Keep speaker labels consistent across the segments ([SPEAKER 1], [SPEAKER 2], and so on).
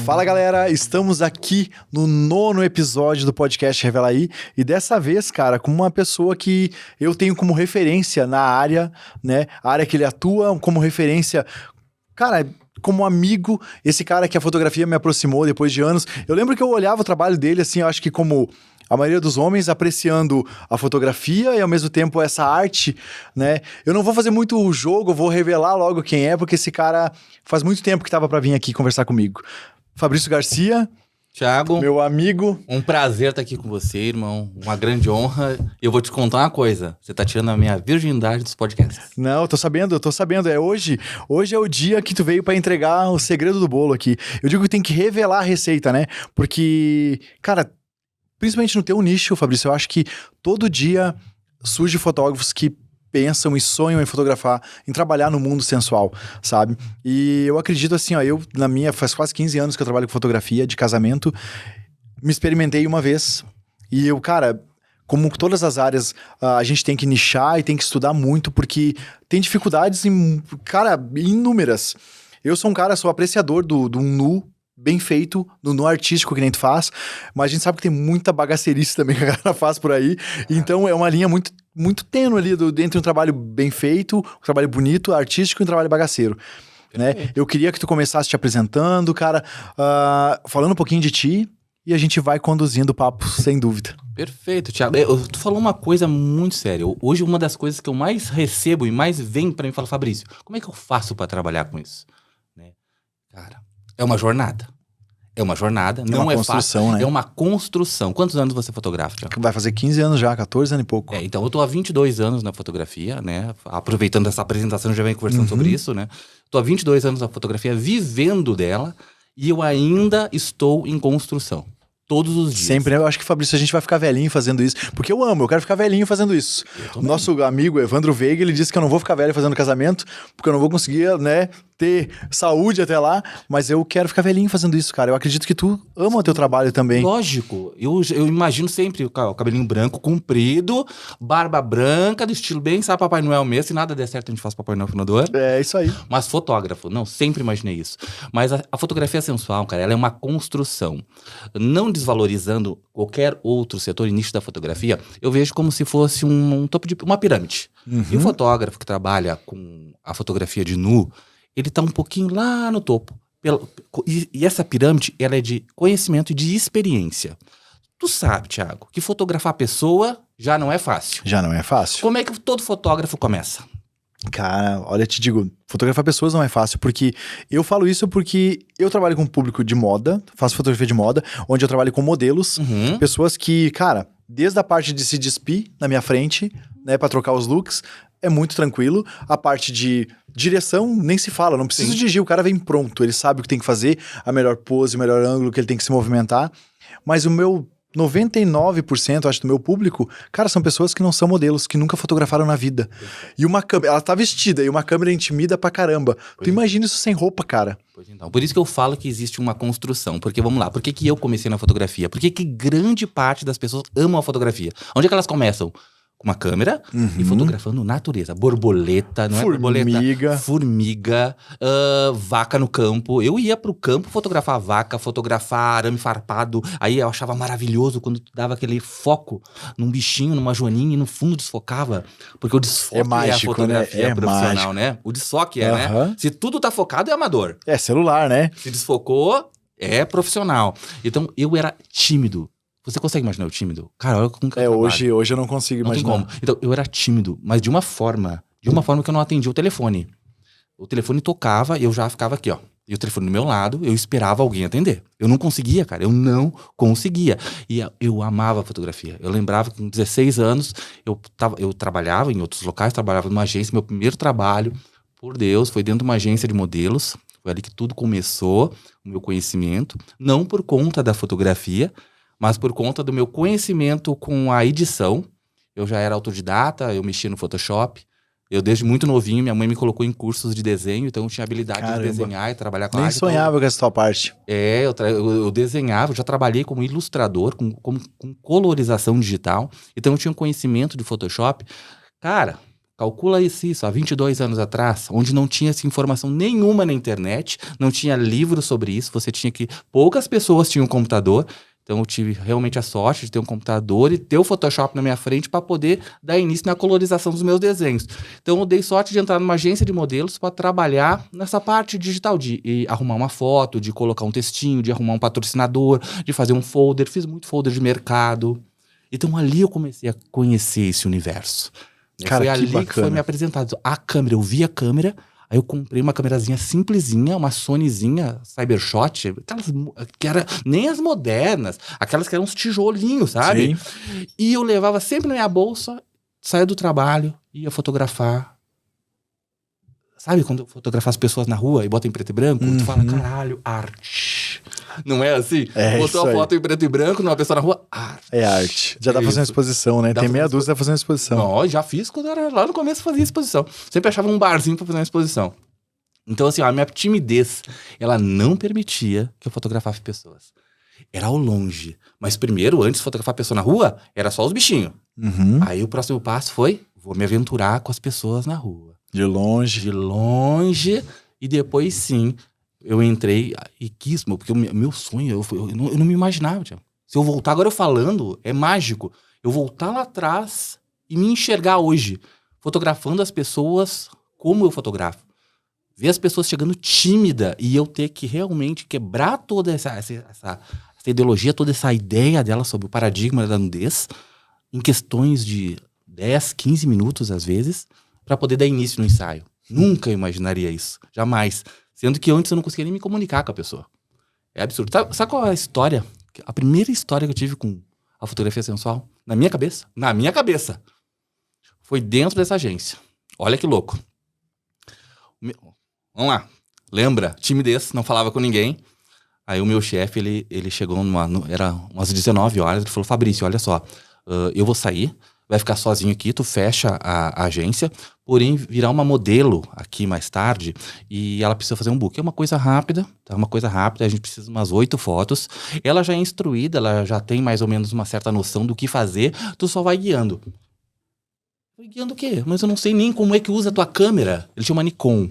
[SPEAKER 1] Fala galera, estamos aqui no 9º episódio do podcast Revela Aí e dessa vez, cara, com uma pessoa que eu tenho como referência na área, né? A área que ele atua, como referência, cara, como amigo, esse cara que a fotografia me aproximou depois de anos. Eu lembro que eu olhava o trabalho dele, assim, eu acho que como a maioria dos homens apreciando a fotografia e ao mesmo tempo essa arte, né? Eu não vou fazer muito o jogo, eu vou revelar logo quem é, porque esse cara faz muito tempo que tava pra vir aqui conversar comigo. Fabrício Garcia,
[SPEAKER 2] Thiago,
[SPEAKER 1] meu amigo.
[SPEAKER 2] um prazer estar aqui com você, irmão. Uma grande honra. E eu vou te contar uma coisa. Você tá tirando a minha virgindade dos podcasts.
[SPEAKER 1] Não, eu tô sabendo. Hoje é o dia que tu veio pra entregar o segredo do bolo aqui. Eu digo que tem que revelar a receita, né? Porque, cara, principalmente no teu nicho, Fabrício, eu acho que todo dia surge fotógrafos que pensam e sonham em fotografar, em trabalhar no mundo sensual, sabe? E eu acredito assim, ó, faz quase 15 anos que eu trabalho com fotografia de casamento, me experimentei uma vez e eu, cara, como todas as áreas, a gente tem que nichar e tem que estudar muito, porque tem dificuldades, inúmeras. Eu sou apreciador do nu bem feito, do nu artístico que nem tu faz, mas a gente sabe que tem muita bagaceirice também que a galera faz por aí, então é uma linha muito tênue ali entre um trabalho bem feito, um trabalho bonito, artístico e um trabalho bagaceiro. Né? Eu queria que tu começasse te apresentando, cara, falando um pouquinho de ti, e a gente vai conduzindo o papo, sem dúvida.
[SPEAKER 2] Perfeito, Thiago. Tu falou uma coisa muito séria. Hoje, uma das coisas que eu mais recebo e mais vem pra mim, fala, Fabrício, como é que eu faço pra trabalhar com isso? Né? Cara, é uma jornada. Não é fácil. Né? É uma construção. Quantos anos você fotografa, Thiago?
[SPEAKER 1] Vai fazer 15 anos já, 14 anos e pouco.
[SPEAKER 2] Então eu tô há 22 anos na fotografia, né? Aproveitando essa apresentação, já venho conversando sobre isso, né? Tô há 22 anos na fotografia, vivendo dela, e eu ainda estou em construção. Todos os dias.
[SPEAKER 1] Sempre, eu acho que, Fabrício, a gente vai ficar velhinho fazendo isso. Porque eu quero ficar velhinho fazendo isso. O nosso amigo Evandro Veiga, ele disse que eu não vou ficar velho fazendo casamento, porque eu não vou conseguir, né, ter saúde até lá, mas eu quero ficar velhinho fazendo isso, cara. Eu acredito que tu ama o teu trabalho também.
[SPEAKER 2] Lógico. Eu imagino sempre o cabelinho branco, comprido, barba branca, do estilo bem, sabe, Papai Noel mesmo. Se nada der certo, a gente faz Papai Noel fundador.
[SPEAKER 1] É, isso aí.
[SPEAKER 2] Mas fotógrafo, não, sempre imaginei isso. Mas a fotografia sensual, cara, ela é uma construção. Não desvalorizando qualquer outro setor e nicho da fotografia, eu vejo como se fosse um topo de uma pirâmide. E o fotógrafo que trabalha com a fotografia de nu, ele tá um pouquinho lá no topo. E essa pirâmide, ela é de conhecimento e de experiência. Tu sabe, Thiago, que fotografar a pessoa já não é fácil.
[SPEAKER 1] Já não é fácil.
[SPEAKER 2] Como é que todo fotógrafo começa?
[SPEAKER 1] Cara, olha, eu te digo, fotografar pessoas não é fácil, porque eu falo isso porque eu trabalho com um público de moda, faço fotografia de moda, onde eu trabalho com modelos, pessoas que, cara, desde a parte de se despir na minha frente, né, pra trocar os looks, é muito tranquilo. A parte de direção, nem se fala, não precisa dirigir, o cara vem pronto, ele sabe o que tem que fazer, a melhor pose, o melhor ângulo que ele tem que se movimentar, mas o meu 99%, acho, do meu público, cara, são pessoas que não são modelos, que nunca fotografaram na vida. E uma câmera, ela tá vestida, e uma câmera intimida pra caramba. Tu imagina isso sem roupa, cara.
[SPEAKER 2] Pois então, por isso que eu falo que existe uma construção. Porque, vamos lá, por que eu comecei na fotografia? Por que grande parte das pessoas amam a fotografia? Onde é que elas começam? Com uma câmera e fotografando natureza. Borboleta, não é borboleta? Formiga, vaca no campo. Eu ia pro campo fotografar vaca, fotografar arame farpado. Aí eu achava maravilhoso quando tu dava aquele foco num bichinho, numa joaninha e no fundo desfocava. Porque o desfoque
[SPEAKER 1] é mágico,
[SPEAKER 2] a fotografia
[SPEAKER 1] né?
[SPEAKER 2] profissional,
[SPEAKER 1] mágico.
[SPEAKER 2] Né? O desfoque né? Se tudo tá focado, é amador.
[SPEAKER 1] É celular, né?
[SPEAKER 2] Se desfocou, é profissional. Então, eu era tímido. Você consegue imaginar eu tímido? Cara, eu nunca
[SPEAKER 1] hoje eu não consigo imaginar.
[SPEAKER 2] Não tem como. Então, eu era tímido, mas de uma forma que eu não atendia o telefone. O telefone tocava e eu já ficava aqui, ó. E o telefone do meu lado, eu esperava alguém atender. Eu não conseguia, cara. Eu não conseguia. E eu amava a fotografia. Eu lembrava que com 16 anos, eu trabalhava em outros locais, trabalhava numa agência. Meu primeiro trabalho, por Deus, foi dentro de uma agência de modelos. Foi ali que tudo começou, o meu conhecimento. Não por conta da fotografia, mas por conta do meu conhecimento com a edição. Eu já era autodidata, eu mexia no Photoshop. Eu, desde muito novinho, minha mãe me colocou em cursos de desenho, então eu tinha habilidade de desenhar e trabalhar com
[SPEAKER 1] arte. Nem sonhava com essa tua parte.
[SPEAKER 2] Eu desenhava, eu já trabalhei como ilustrador, com colorização digital. Então eu tinha um conhecimento de Photoshop. Cara, Calcula isso, há 22 anos atrás, onde não tinha essa informação nenhuma na internet, não tinha livro sobre isso, poucas pessoas tinham um computador, então eu tive realmente a sorte de ter um computador e ter o Photoshop na minha frente para poder dar início na colorização dos meus desenhos. Então eu dei sorte de entrar numa agência de modelos para trabalhar nessa parte digital, de arrumar uma foto, de colocar um textinho, de arrumar um patrocinador, de fazer um folder, fiz muito folder de mercado. Então ali eu comecei a conhecer esse universo.
[SPEAKER 1] Cara,
[SPEAKER 2] foi
[SPEAKER 1] que
[SPEAKER 2] ali
[SPEAKER 1] bacana.
[SPEAKER 2] que foi me apresentado. A câmera, eu vi a câmera, aí eu comprei uma câmerazinha simplesinha, uma Sonyzinha Cybershot, aquelas que era nem as modernas, aquelas que eram uns tijolinhos, sabe?
[SPEAKER 1] Sim.
[SPEAKER 2] E eu levava sempre na minha bolsa, saía do trabalho, ia fotografar. Sabe quando eu fotografo as pessoas na rua e bota em preto e branco? Tu fala, caralho, arte. Não é assim? Botou a foto em preto e branco numa pessoa na rua, arte.
[SPEAKER 1] É arte. Já dá pra fazer uma exposição, né? Tem meia dúzia, dá pra fazer uma exposição.
[SPEAKER 2] Não, já fiz quando era lá no começo, fazia exposição. Sempre achava um barzinho pra fazer uma exposição. Então, assim, a minha timidez, ela não permitia que eu fotografasse pessoas. Era ao longe. Mas primeiro, antes de fotografar a pessoa na rua, era só os bichinhos. Aí o próximo passo foi, vou me aventurar com as pessoas na rua.
[SPEAKER 1] De longe.
[SPEAKER 2] De longe. E depois, sim, eu entrei e quis, porque o meu sonho, eu não me imaginava, Thiago. Se eu voltar agora eu falando, é mágico. Eu voltar lá atrás e me enxergar hoje, fotografando as pessoas como eu fotografo. Ver as pessoas chegando tímida e eu ter que realmente quebrar toda essa ideologia, toda essa ideia dela sobre o paradigma da nudez, em questões de 10, 15 minutos, às vezes, para poder dar início no ensaio. Nunca imaginaria isso. Jamais. Sendo que antes eu não conseguia nem me comunicar com a pessoa. É absurdo. Sabe qual é a história? A primeira história que eu tive com a fotografia sensual? Na minha cabeça. Foi dentro dessa agência. Olha que louco. Vamos lá. Lembra? Timidez, não falava com ninguém. Aí o meu chefe, ele chegou era umas 19 horas, ele falou, Fabrício, olha só, eu vou sair, vai ficar sozinho aqui, tu fecha a agência, porém virá uma modelo aqui mais tarde e ela precisa fazer um book. É uma coisa rápida, tá? Uma coisa rápida, a gente precisa de umas 8 fotos. Ela já é instruída, ela já tem mais ou menos uma certa noção do que fazer, tu só vai guiando. Vai guiando o quê? Mas eu não sei nem como é que usa a tua câmera. Ele tinha uma Nikon.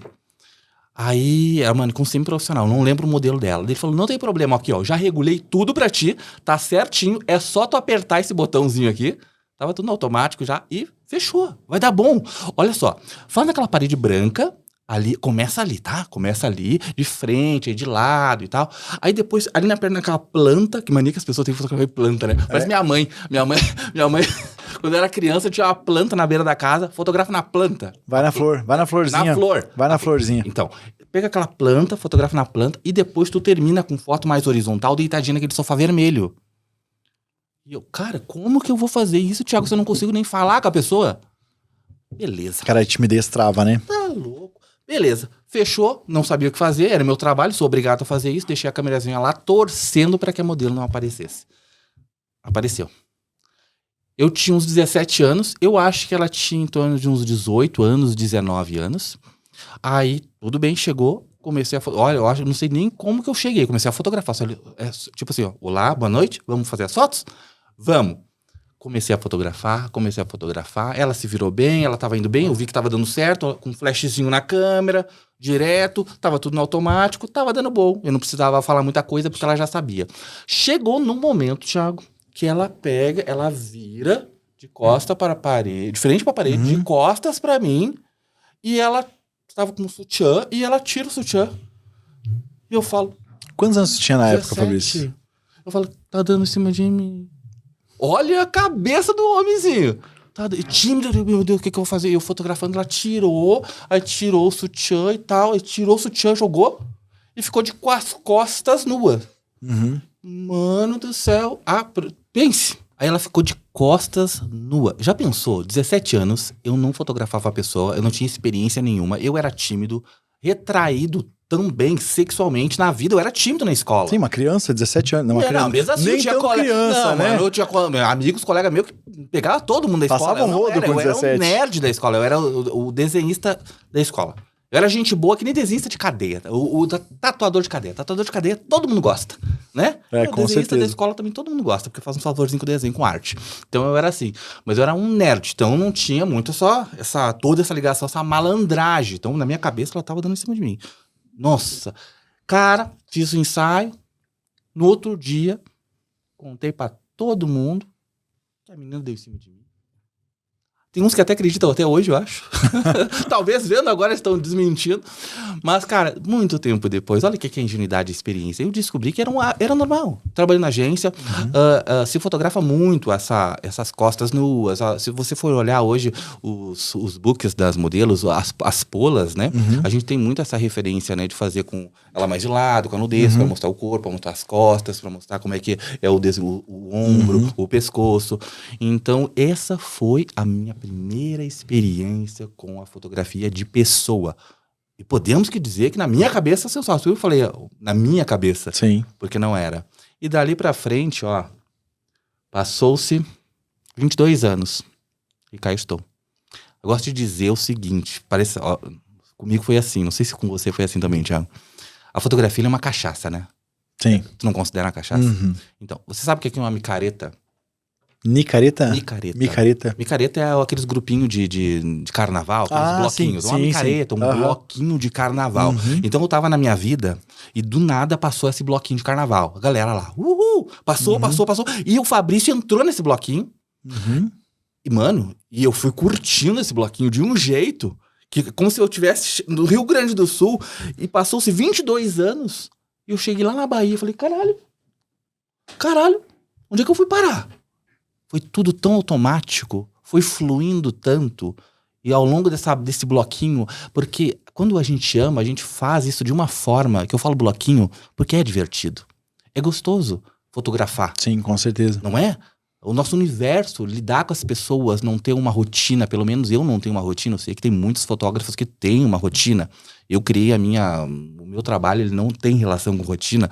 [SPEAKER 2] Aí, era uma Nikon semi-profissional, não lembro o modelo dela. Ele falou, não tem problema, aqui ó, já regulei tudo pra ti, tá certinho, é só tu apertar esse botãozinho aqui. Tava tudo no automático já e fechou. Vai dar bom. Olha só, faz naquela parede branca, ali, começa ali, tá? Começa ali, de frente, aí de lado e tal. Aí depois, ali na perna, naquela planta, que mania que as pessoas têm que fotografar planta, né? Parece minha mãe, quando eu era criança, tinha uma planta na beira da casa, fotografa na planta.
[SPEAKER 1] Vai na florzinha.
[SPEAKER 2] Na flor.
[SPEAKER 1] Vai na florzinha.
[SPEAKER 2] Então, pega aquela planta, fotografa na planta e depois tu termina com foto mais horizontal, deitadinha naquele sofá vermelho. E eu, cara, como que eu vou fazer isso, Thiago, se eu não consigo nem falar com a pessoa? Beleza.
[SPEAKER 1] Cara, a timidez trava, né?
[SPEAKER 2] Tá louco. Beleza. Fechou, não sabia o que fazer, era meu trabalho, sou obrigado a fazer isso, deixei a câmerazinha lá, torcendo para que a modelo não aparecesse. Apareceu. Eu tinha uns 17 anos, eu acho que ela tinha em torno de uns 18 anos, 19 anos. Aí, tudo bem, chegou, comecei a... Olha, eu acho, não sei nem como que eu cheguei, comecei a fotografar. Tipo assim, ó, olá, boa noite, vamos fazer as fotos? Vamos. Comecei a fotografar, ela se virou bem, ela tava indo bem, eu vi que tava dando certo, com um flashzinho na câmera, direto, tava tudo no automático, tava dando bom. Eu não precisava falar muita coisa porque ela já sabia. Chegou num momento, Thiago, que ela pega, ela vira de costa para a parede, de frente para a parede, de costas para mim, e ela tava com um sutiã, e ela tira o sutiã. E eu falo...
[SPEAKER 1] Quantos anos você tinha na
[SPEAKER 2] 17.
[SPEAKER 1] época, Fabrício?
[SPEAKER 2] Eu falo, tá dando em cima de mim. Olha a cabeça do homenzinho. Tá tímido, meu Deus, o que eu vou fazer? Eu fotografando, ela tirou, aí tirou o sutiã e tal, aí tirou o sutiã, jogou, e ficou de costas nuas. Mano do céu, pense. Aí ela ficou de costas nua. Já pensou? 17 anos, eu não fotografava a pessoa, eu não tinha experiência nenhuma, eu era tímido, retraído também sexualmente na vida, eu era tímido na escola.
[SPEAKER 1] Sim, uma criança, 17 anos. Não, uma criança.
[SPEAKER 2] Mesmo assim,
[SPEAKER 1] nem
[SPEAKER 2] eu tinha
[SPEAKER 1] tão criança,
[SPEAKER 2] não,
[SPEAKER 1] né?
[SPEAKER 2] Mano, eu tinha amigos, colegas meus que pegavam todo mundo da escola.
[SPEAKER 1] Passava um rodo com 17.
[SPEAKER 2] Eu era um nerd da escola, eu era o desenhista da escola. Eu era gente boa que nem desenhista de cadeia, o tatuador de cadeia. Tatuador de cadeia, todo mundo gosta. né?
[SPEAKER 1] Com
[SPEAKER 2] Desenhista
[SPEAKER 1] certeza.
[SPEAKER 2] da escola também todo mundo gosta, porque faz um favorzinho com desenho, com arte. Então eu era assim. Mas eu era um nerd, então eu não tinha muito só toda essa ligação, essa malandragem. Então na minha cabeça ela tava dando em cima de mim. Nossa. Cara, fiz o ensaio. No outro dia, contei pra todo mundo que a menina deu em cima de mim. Tem uns que até acreditam até hoje, eu acho. Talvez vendo agora estão desmentindo. Mas, cara, muito tempo depois, olha o que é ingenuidade e experiência. Eu descobri que era normal. Trabalhando na agência, se fotografa muito essas costas nuas. Se você for olhar hoje os books das modelos, as polas, né? A gente tem muito essa referência, né? De fazer com ela mais de lado, com a nudez, pra mostrar o corpo, pra mostrar as costas, pra mostrar como é que é o ombro, o pescoço. Então, essa foi a minha primeira experiência com a fotografia de pessoa. E podemos que dizer que na minha cabeça, eu falei, na minha cabeça.
[SPEAKER 1] Sim.
[SPEAKER 2] Porque não era. E dali pra frente, ó, passou-se 22 anos. E cá estou. Eu gosto de dizer o seguinte, parece, ó, comigo foi assim, não sei se com você foi assim também, Thiago. A fotografia é uma cachaça, né?
[SPEAKER 1] Sim.
[SPEAKER 2] Tu não considera uma cachaça? Então, você sabe o que é uma micareta?
[SPEAKER 1] Micareta?
[SPEAKER 2] Micareta.
[SPEAKER 1] Micareta.
[SPEAKER 2] Micareta é aqueles grupinhos de carnaval, aqueles bloquinhos.
[SPEAKER 1] Sim,
[SPEAKER 2] Uma micareta,
[SPEAKER 1] sim.
[SPEAKER 2] um bloquinho de carnaval. Então eu tava na minha vida e do nada passou esse bloquinho de carnaval. A galera lá, passou. E o Fabrício entrou nesse bloquinho. E, mano, eu fui curtindo esse bloquinho de um jeito que como se eu estivesse no Rio Grande do Sul e passou-se 22 anos e eu cheguei lá na Bahia e falei, caralho, onde é que eu fui parar? Foi tudo tão automático, foi fluindo tanto, e ao longo desse bloquinho, porque quando a gente ama, a gente faz isso de uma forma, que eu falo bloquinho, porque é divertido. É gostoso fotografar.
[SPEAKER 1] Sim, com certeza.
[SPEAKER 2] Não é? O nosso universo, lidar com as pessoas, não ter uma rotina, pelo menos eu não tenho uma rotina, eu sei que tem muitos fotógrafos que têm uma rotina. Eu criei o meu trabalho, ele não tem relação com rotina.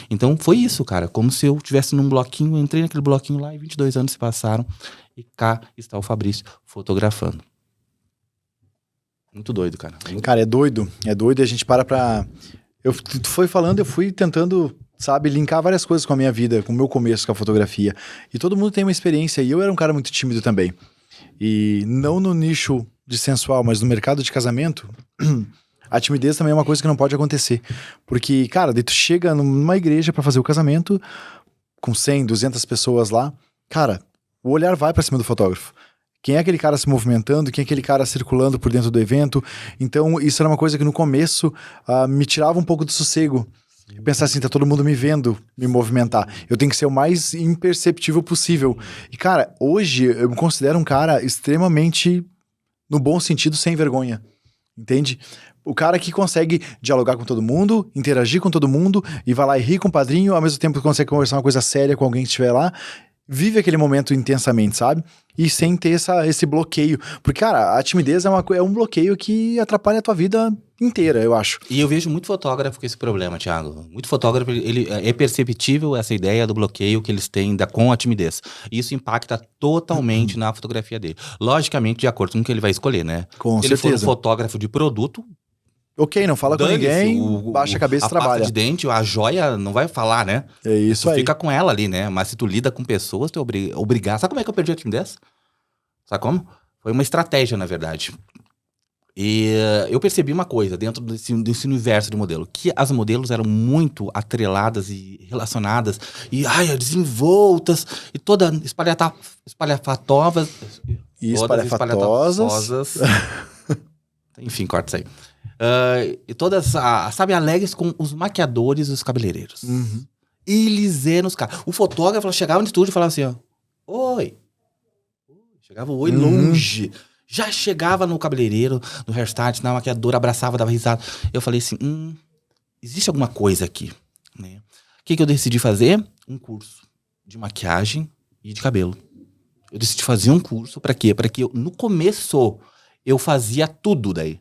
[SPEAKER 2] Então foi isso, cara, como se eu estivesse num bloquinho, entrei naquele bloquinho lá e 22 anos se passaram e cá está o Fabrício fotografando. Muito doido, cara.
[SPEAKER 1] Cara, é doido e a gente para pra... Tu foi falando, eu fui tentando... sabe, linkar várias coisas com a minha vida, com o meu começo com a fotografia. E todo mundo tem uma experiência, e eu era um cara muito tímido também. E não no nicho de sensual, mas no mercado de casamento, a timidez também é uma coisa que não pode acontecer. Porque, cara, daí tu chega numa igreja pra fazer o casamento, com 100, 200 pessoas lá, cara, o olhar vai pra cima do fotógrafo. Quem é aquele cara se movimentando, quem é aquele cara circulando por dentro do evento. Então, isso era uma coisa que no começo me tirava um pouco do sossego. Pensar assim, tá todo mundo me vendo me movimentar. Eu tenho que ser o mais imperceptível possível. E, cara, hoje eu me considero um cara extremamente, no bom sentido, sem vergonha. Entende? O cara que consegue dialogar com todo mundo, interagir com todo mundo, e vai lá e rir com o padrinho, ao mesmo tempo consegue conversar uma coisa séria com alguém que estiver lá. Vive aquele momento intensamente, sabe? E sem ter esse bloqueio. Porque, cara, a timidez é um bloqueio que atrapalha a tua vida inteira, eu acho.
[SPEAKER 2] E eu vejo muito fotógrafo com esse problema, Thiago. Muito fotógrafo, ele é perceptível essa ideia do bloqueio que eles têm com a timidez. E isso impacta totalmente na fotografia dele. Logicamente, de acordo com o que ele vai escolher, né?
[SPEAKER 1] Com
[SPEAKER 2] Se ele
[SPEAKER 1] certeza.
[SPEAKER 2] for um fotógrafo de produto,
[SPEAKER 1] Ok, não fala com ninguém, baixa a cabeça e trabalha.
[SPEAKER 2] A pasta de dente, a joia não vai falar, né?
[SPEAKER 1] É isso
[SPEAKER 2] tu
[SPEAKER 1] aí.
[SPEAKER 2] fica com ela ali, né? Mas se tu lida com pessoas, tu é obrigado. Sabe como é que eu perdi a timidez? Sabe como? Foi uma estratégia, na verdade. E eu percebi uma coisa dentro desse universo de modelo, que as modelos eram muito atreladas e relacionadas, e desenvoltas, e toda espalhafatosas.
[SPEAKER 1] E espalhafatosas.
[SPEAKER 2] Enfim, corta isso aí. E todas, sabe, alegres com os maquiadores e os cabeleireiros. Eles eram os caras. O fotógrafo chegava no estúdio e falava assim, ó, oi. Chegava o oi longe. Já chegava no cabeleireiro, no hairstyle, na maquiadora, abraçava, dava risada. Eu falei assim, existe alguma coisa aqui, né? O que eu decidi fazer? Um curso de maquiagem e de cabelo. Eu decidi fazer um curso, pra quê? Pra que no começo eu fazia tudo daí.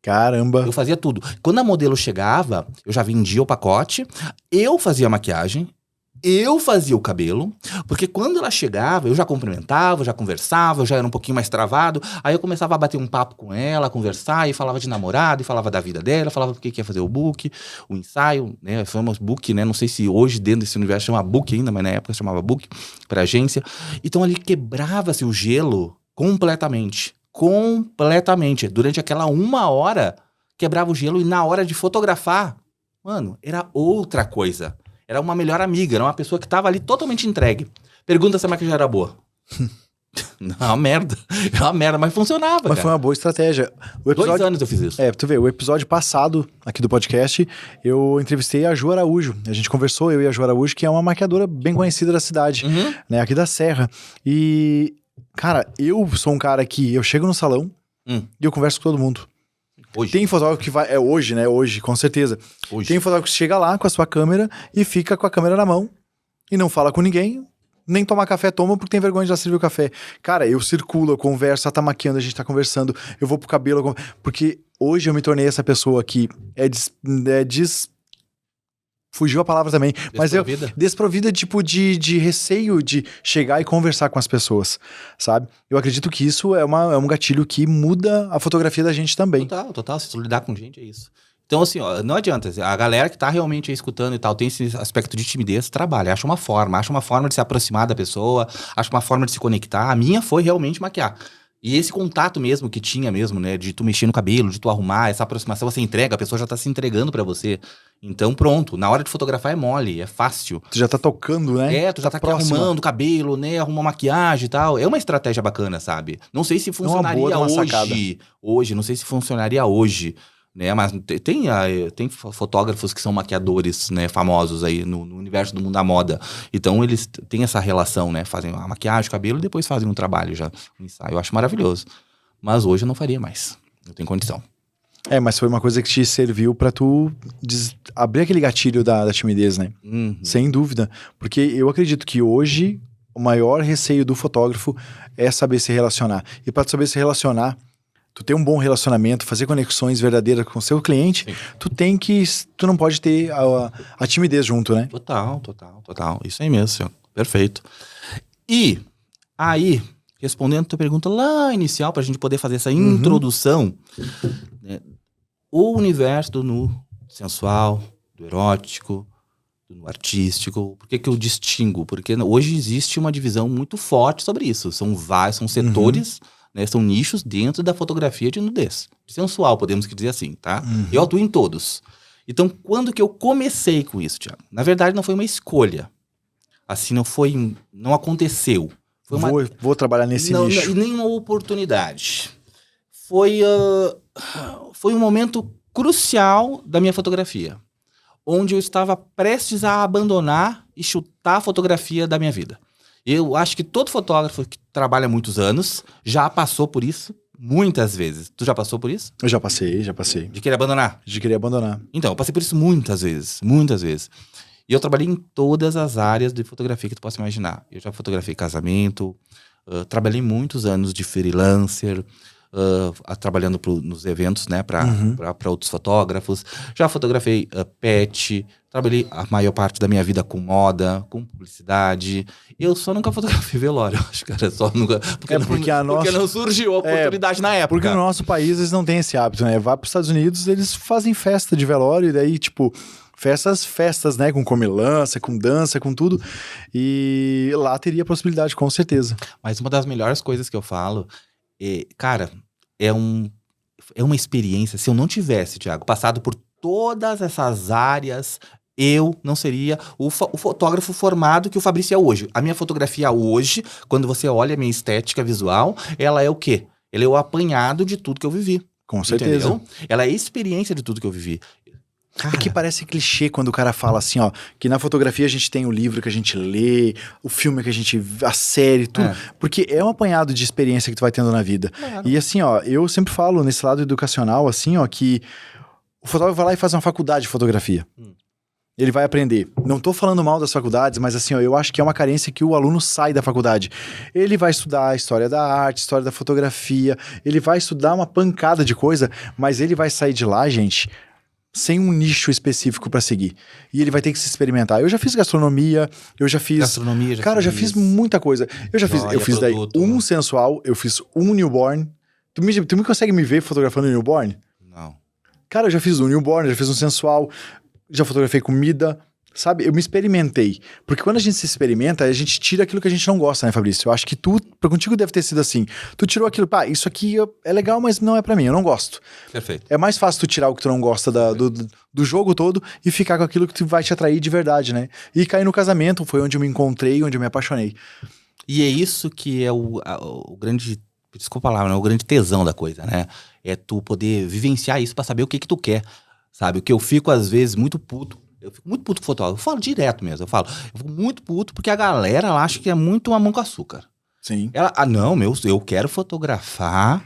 [SPEAKER 1] Caramba.
[SPEAKER 2] Eu fazia tudo. Quando a modelo chegava, eu já vendia o pacote, eu fazia a maquiagem, eu fazia o cabelo, porque quando ela chegava, eu já cumprimentava, já conversava, eu já era um pouquinho mais travado, aí eu começava a bater um papo com ela, conversar, e falava de namorado, e falava da vida dela, falava porque que ia fazer o book, o ensaio, né, falamos book, né, não sei se hoje dentro desse universo chama book ainda, mas na época chamava book, pra agência, então ali quebrava-se o gelo completamente, durante aquela 1 hora, quebrava o gelo, e na hora de fotografar, mano, era outra coisa. Era uma melhor amiga, era uma pessoa que tava ali totalmente entregue. Pergunta se a maquiagem era boa. Não, é uma merda. É uma merda, mas funcionava,
[SPEAKER 1] Mas
[SPEAKER 2] cara.
[SPEAKER 1] foi uma boa estratégia. O
[SPEAKER 2] 2 anos eu fiz isso.
[SPEAKER 1] Tu vê, o episódio passado aqui do podcast, eu entrevistei a Ju Araújo. A gente conversou, eu e a Ju Araújo, que é uma maquiadora bem conhecida da cidade, né, aqui da Serra. E, cara, eu sou um cara que eu chego no salão e eu converso com todo mundo.
[SPEAKER 2] Hoje.
[SPEAKER 1] Tem fotógrafo que vai... É hoje, né? Hoje, com certeza.
[SPEAKER 2] Hoje.
[SPEAKER 1] Tem fotógrafo que chega lá com a sua câmera e fica com a câmera na mão e não fala com ninguém, nem tomar café toma porque tem vergonha de já servir o café. Cara, eu circulo, eu converso, ela tá maquiando, a gente tá conversando, eu vou pro cabelo, porque hoje eu me tornei essa pessoa que fugiu a palavra também, mas eu desprovida tipo de receio de chegar e conversar com as pessoas, sabe? Eu acredito que isso é um gatilho que muda a fotografia da gente também.
[SPEAKER 2] Total, se tu lidar com gente é isso. Então assim, ó, não adianta, a galera que tá realmente aí escutando e tal, tem esse aspecto de timidez, trabalha, acha uma forma de se aproximar da pessoa, acha uma forma de se conectar. A minha foi realmente maquiar. E esse contato mesmo que tinha mesmo, né, de tu mexer no cabelo, de tu arrumar, essa aproximação, você entrega, a pessoa já tá se entregando pra você. Então pronto, na hora de fotografar é mole, é fácil.
[SPEAKER 1] Tu já tá tocando, né?
[SPEAKER 2] Tu já tá arrumando o cabelo, né, arruma maquiagem e tal. É uma estratégia bacana, sabe? Não sei se funcionaria hoje, não sei se funcionaria hoje, né, mas tem fotógrafos que são maquiadores, né, famosos aí no universo do mundo da moda. Então eles têm essa relação, né, fazem a maquiagem, o cabelo e depois fazem um trabalho já, um ensaio. Eu acho maravilhoso. Mas hoje eu não faria mais, não tenho condição.
[SPEAKER 1] Mas foi uma coisa que te serviu pra tu abrir aquele gatilho da timidez, né? Sem dúvida. Porque eu acredito que hoje o maior receio do fotógrafo é saber se relacionar. E pra tu saber se relacionar, tu ter um bom relacionamento, fazer conexões verdadeiras com o seu cliente, tu não pode ter a timidez junto, né?
[SPEAKER 2] Total. Isso aí mesmo, senhor. Perfeito. E aí, respondendo a tua pergunta lá inicial, pra gente poder fazer essa introdução, né, o universo do nu sensual, do erótico, do nu artístico, por que eu distingo? Porque hoje existe uma divisão muito forte sobre isso. São setores, né, são nichos dentro da fotografia de nudez. Sensual, podemos dizer assim, tá? Eu atuo em todos. Então, quando que eu comecei com isso, Thiago? Na verdade, não foi uma escolha. Assim, não aconteceu.
[SPEAKER 1] Vou trabalhar nesse nicho.
[SPEAKER 2] Nem uma oportunidade. Foi um momento crucial da minha fotografia, onde eu estava prestes a abandonar e chutar a fotografia da minha vida. Eu acho que todo fotógrafo que trabalha há muitos anos já passou por isso muitas vezes. Tu já passou por isso?
[SPEAKER 1] Eu já passei.
[SPEAKER 2] De querer abandonar?
[SPEAKER 1] De querer abandonar.
[SPEAKER 2] Então, eu passei por isso muitas vezes. E eu trabalhei em todas as áreas de fotografia que tu possa imaginar. Eu já fotografei casamento, trabalhei muitos anos de freelancer, trabalhando nos eventos, né, para outros fotógrafos. Já fotografei pet, trabalhei a maior parte da minha vida com moda, com publicidade. Eu só nunca fotografei velório, acho, cara. Só nunca. Porque não surgiu a oportunidade na época.
[SPEAKER 1] Porque no nosso país eles não têm esse hábito, né? Vai para os Estados Unidos, eles fazem festa de velório, e daí, tipo, festas, né? Com comilança, com dança, com tudo. E lá teria possibilidade, com certeza.
[SPEAKER 2] Mas uma das melhores coisas que eu falo, cara, é uma experiência. Se eu não tivesse, Thiago, passado por todas essas áreas, eu não seria o fotógrafo formado que o Fabrício é hoje. A minha fotografia hoje, quando você olha a minha estética visual, ela é o quê? Ela é o apanhado de tudo que eu vivi.
[SPEAKER 1] Com certeza.
[SPEAKER 2] Entendeu? Ela é a experiência de tudo que eu vivi.
[SPEAKER 1] Cara, que parece clichê quando o cara fala assim, ó, que na fotografia a gente tem o livro que a gente lê, o filme que a gente vê, a série, tudo. Porque é um apanhado de experiência que tu vai tendo na vida. Claro. E assim, ó, eu sempre falo nesse lado educacional, assim, ó, que o fotógrafo vai lá e faz uma faculdade de fotografia. Ele vai aprender. Não tô falando mal das faculdades, mas assim, ó, eu acho que é uma carência que o aluno sai da faculdade. Ele vai estudar a história da arte, história da fotografia, ele vai estudar uma pancada de coisa, mas ele vai sair de lá, gente, sem um nicho específico pra seguir. E ele vai ter que se experimentar. Eu já fiz gastronomia, eu já fiz...
[SPEAKER 2] Gastronomia, já
[SPEAKER 1] Cara, eu já fiz muita coisa. Eu fiz daí um sensual, eu fiz um newborn. Tu me consegue me ver fotografando newborn?
[SPEAKER 2] Não.
[SPEAKER 1] Cara, eu já fiz um newborn, já fiz um sensual, já fotografei comida, sabe? Eu me experimentei. Porque quando a gente se experimenta, a gente tira aquilo que a gente não gosta, né, Fabrício? Eu acho que contigo deve ter sido assim. Tu tirou aquilo, pá, isso aqui é legal, mas não é pra mim, eu não gosto.
[SPEAKER 2] Perfeito.
[SPEAKER 1] É mais fácil tu tirar o que tu não gosta do jogo todo e ficar com aquilo que tu vai te atrair de verdade, né? E cair no casamento, foi onde eu me encontrei, onde eu me apaixonei.
[SPEAKER 2] E é isso que é o grande... Desculpa a palavra, né? O grande tesão da coisa, né? É tu poder vivenciar isso pra saber o que tu quer, sabe? O que eu fico, às vezes, muito puto. Eu fico muito puto com fotógrafo. Eu falo direto mesmo. Eu fico muito puto porque a galera ela acha que é muito mamão com açúcar.
[SPEAKER 1] Sim.
[SPEAKER 2] Eu quero fotografar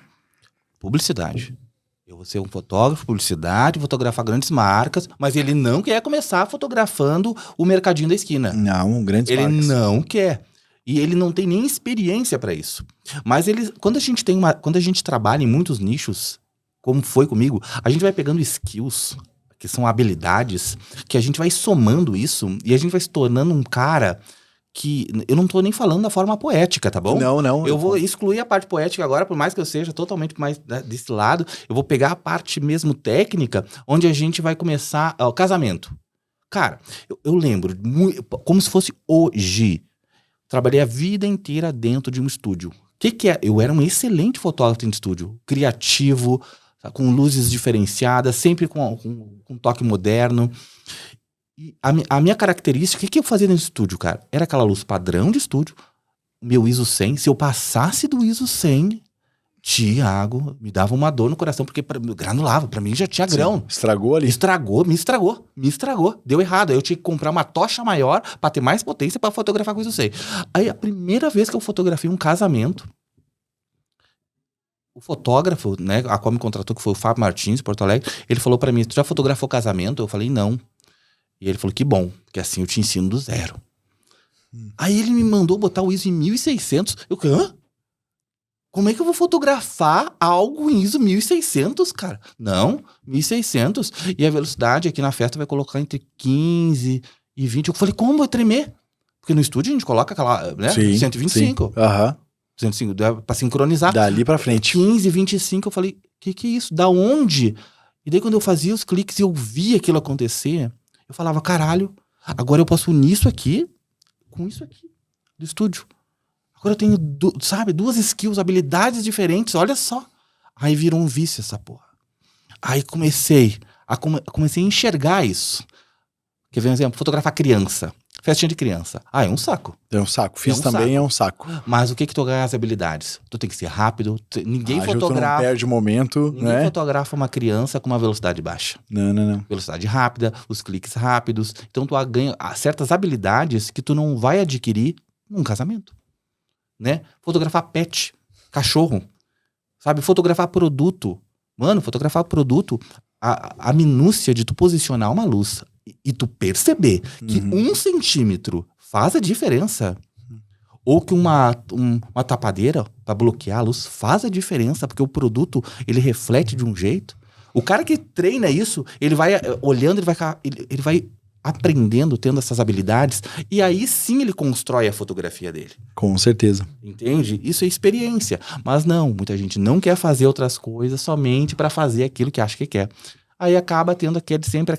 [SPEAKER 2] publicidade. Eu vou ser um fotógrafo, publicidade, fotografar grandes marcas, mas ele não quer começar fotografando o mercadinho da esquina.
[SPEAKER 1] Não, grandes
[SPEAKER 2] Ele
[SPEAKER 1] marcas.
[SPEAKER 2] não quer. E ele não tem nem experiência para isso. Mas quando a gente trabalha em muitos nichos, como foi comigo, a gente vai pegando skills, que são habilidades, que a gente vai somando isso e a gente vai se tornando um cara que... Eu não tô nem falando da forma poética, tá bom?
[SPEAKER 1] Não.
[SPEAKER 2] Eu vou excluir a parte poética agora, por mais que eu seja totalmente mais desse lado, eu vou pegar a parte mesmo técnica, onde a gente vai começar o casamento. Cara, eu lembro, como se fosse hoje... Trabalhei a vida inteira dentro de um estúdio. Que é? Eu era um excelente fotógrafo de estúdio. Criativo, tá? Com luzes diferenciadas, sempre com um toque moderno. E a minha característica, o que eu fazia no estúdio, cara? Era aquela luz padrão de estúdio, meu ISO 100. Se eu passasse do ISO 100, Tiago, me dava uma dor no coração, porque granulava, pra mim já tinha grão.
[SPEAKER 1] Sim, estragou ali.
[SPEAKER 2] Me estragou. Deu errado. Aí eu tinha que comprar uma tocha maior pra ter mais potência pra fotografar com isso, eu sei. Aí a primeira vez que eu fotografei um casamento, o fotógrafo, né, a qual me contratou, que foi o Fábio Martins, de Porto Alegre, ele falou pra mim, tu já fotografou casamento? Eu falei, não. E ele falou, que bom, porque assim eu te ensino do zero. Aí ele me mandou botar o ISO em 1600. Eu, hã? Como é que eu vou fotografar algo em ISO 1600, cara? Não, 1600. E a velocidade aqui na festa vai colocar entre 15 e 20. Eu falei, como vai tremer? Porque no estúdio a gente coloca aquela, né?
[SPEAKER 1] Sim,
[SPEAKER 2] 125.
[SPEAKER 1] Aham.
[SPEAKER 2] 105, pra sincronizar.
[SPEAKER 1] Dali pra frente.
[SPEAKER 2] 15, 25, eu falei, que é isso? Da onde? E daí quando eu fazia os cliques e eu via aquilo acontecer, eu falava, caralho, agora eu posso unir isso aqui com isso aqui do estúdio. Agora eu tenho, duas skills, habilidades diferentes, olha só. Aí virou um vício essa porra. Aí comecei a enxergar isso. Quer ver um exemplo? Fotografar criança. Festinha de criança. É um saco.
[SPEAKER 1] É um saco. Fiz também, é um saco.
[SPEAKER 2] Mas o que tu ganha as habilidades? Tu tem que ser rápido. Ninguém fotografa.
[SPEAKER 1] Tu não perde o momento,
[SPEAKER 2] Ninguém fotografa uma criança com uma velocidade baixa.
[SPEAKER 1] Não.
[SPEAKER 2] Velocidade rápida, os cliques rápidos. Então tu ganha certas habilidades que tu não vai adquirir num casamento. Né? Fotografar pet, cachorro, sabe? Fotografar produto. Mano, fotografar produto, a minúcia de tu posicionar uma luz e tu perceber que 1 centímetro faz a diferença. Ou que uma tapadeira para bloquear a luz faz a diferença, porque o produto, ele reflete de um jeito. O cara que treina isso, ele vai olhando, ele vai aprendendo, tendo essas habilidades, e aí sim ele constrói a fotografia dele.
[SPEAKER 1] Com certeza.
[SPEAKER 2] Entende? Isso é experiência. Mas não, muita gente não quer fazer outras coisas somente para fazer aquilo que acha que quer. Aí acaba tendo sempre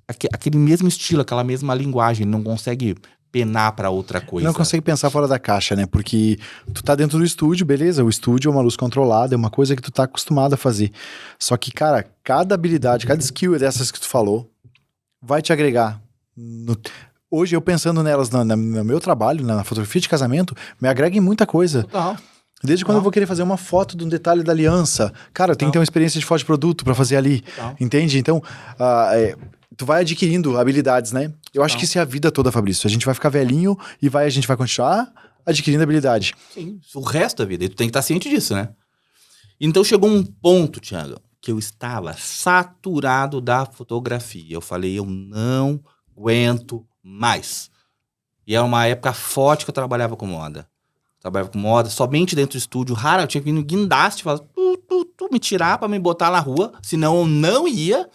[SPEAKER 2] aquele mesmo estilo, aquela mesma linguagem, não consegue penar para outra coisa.
[SPEAKER 1] Não consegue pensar fora da caixa, né? Porque tu tá dentro do estúdio, beleza, o estúdio é uma luz controlada, é uma coisa que tu tá acostumado a fazer. Só que, cara, cada habilidade, cada skill dessas que tu falou, vai te agregar. Hoje, eu pensando nelas no meu trabalho, na fotografia de casamento, me agrega em muita coisa.
[SPEAKER 2] Total.
[SPEAKER 1] Desde quando eu vou querer fazer uma foto de um detalhe da aliança. Cara, eu tenho que ter uma experiência de foto de produto pra fazer ali.
[SPEAKER 2] Total.
[SPEAKER 1] Entende? Então, tu vai adquirindo habilidades, né? Eu acho que isso é a vida toda, Fabrício. A gente vai ficar velhinho e a gente vai continuar adquirindo habilidade.
[SPEAKER 2] Sim, o resto da vida. E tu tem que estar ciente disso, né? Então chegou um ponto, Thiago, que eu estava saturado da fotografia. Eu falei, eu não aguento mais. E era uma época forte que eu trabalhava com moda. Somente dentro do estúdio. Rara, eu tinha que vir no guindaste, falar tu me tirar pra me botar na rua, senão eu não ia,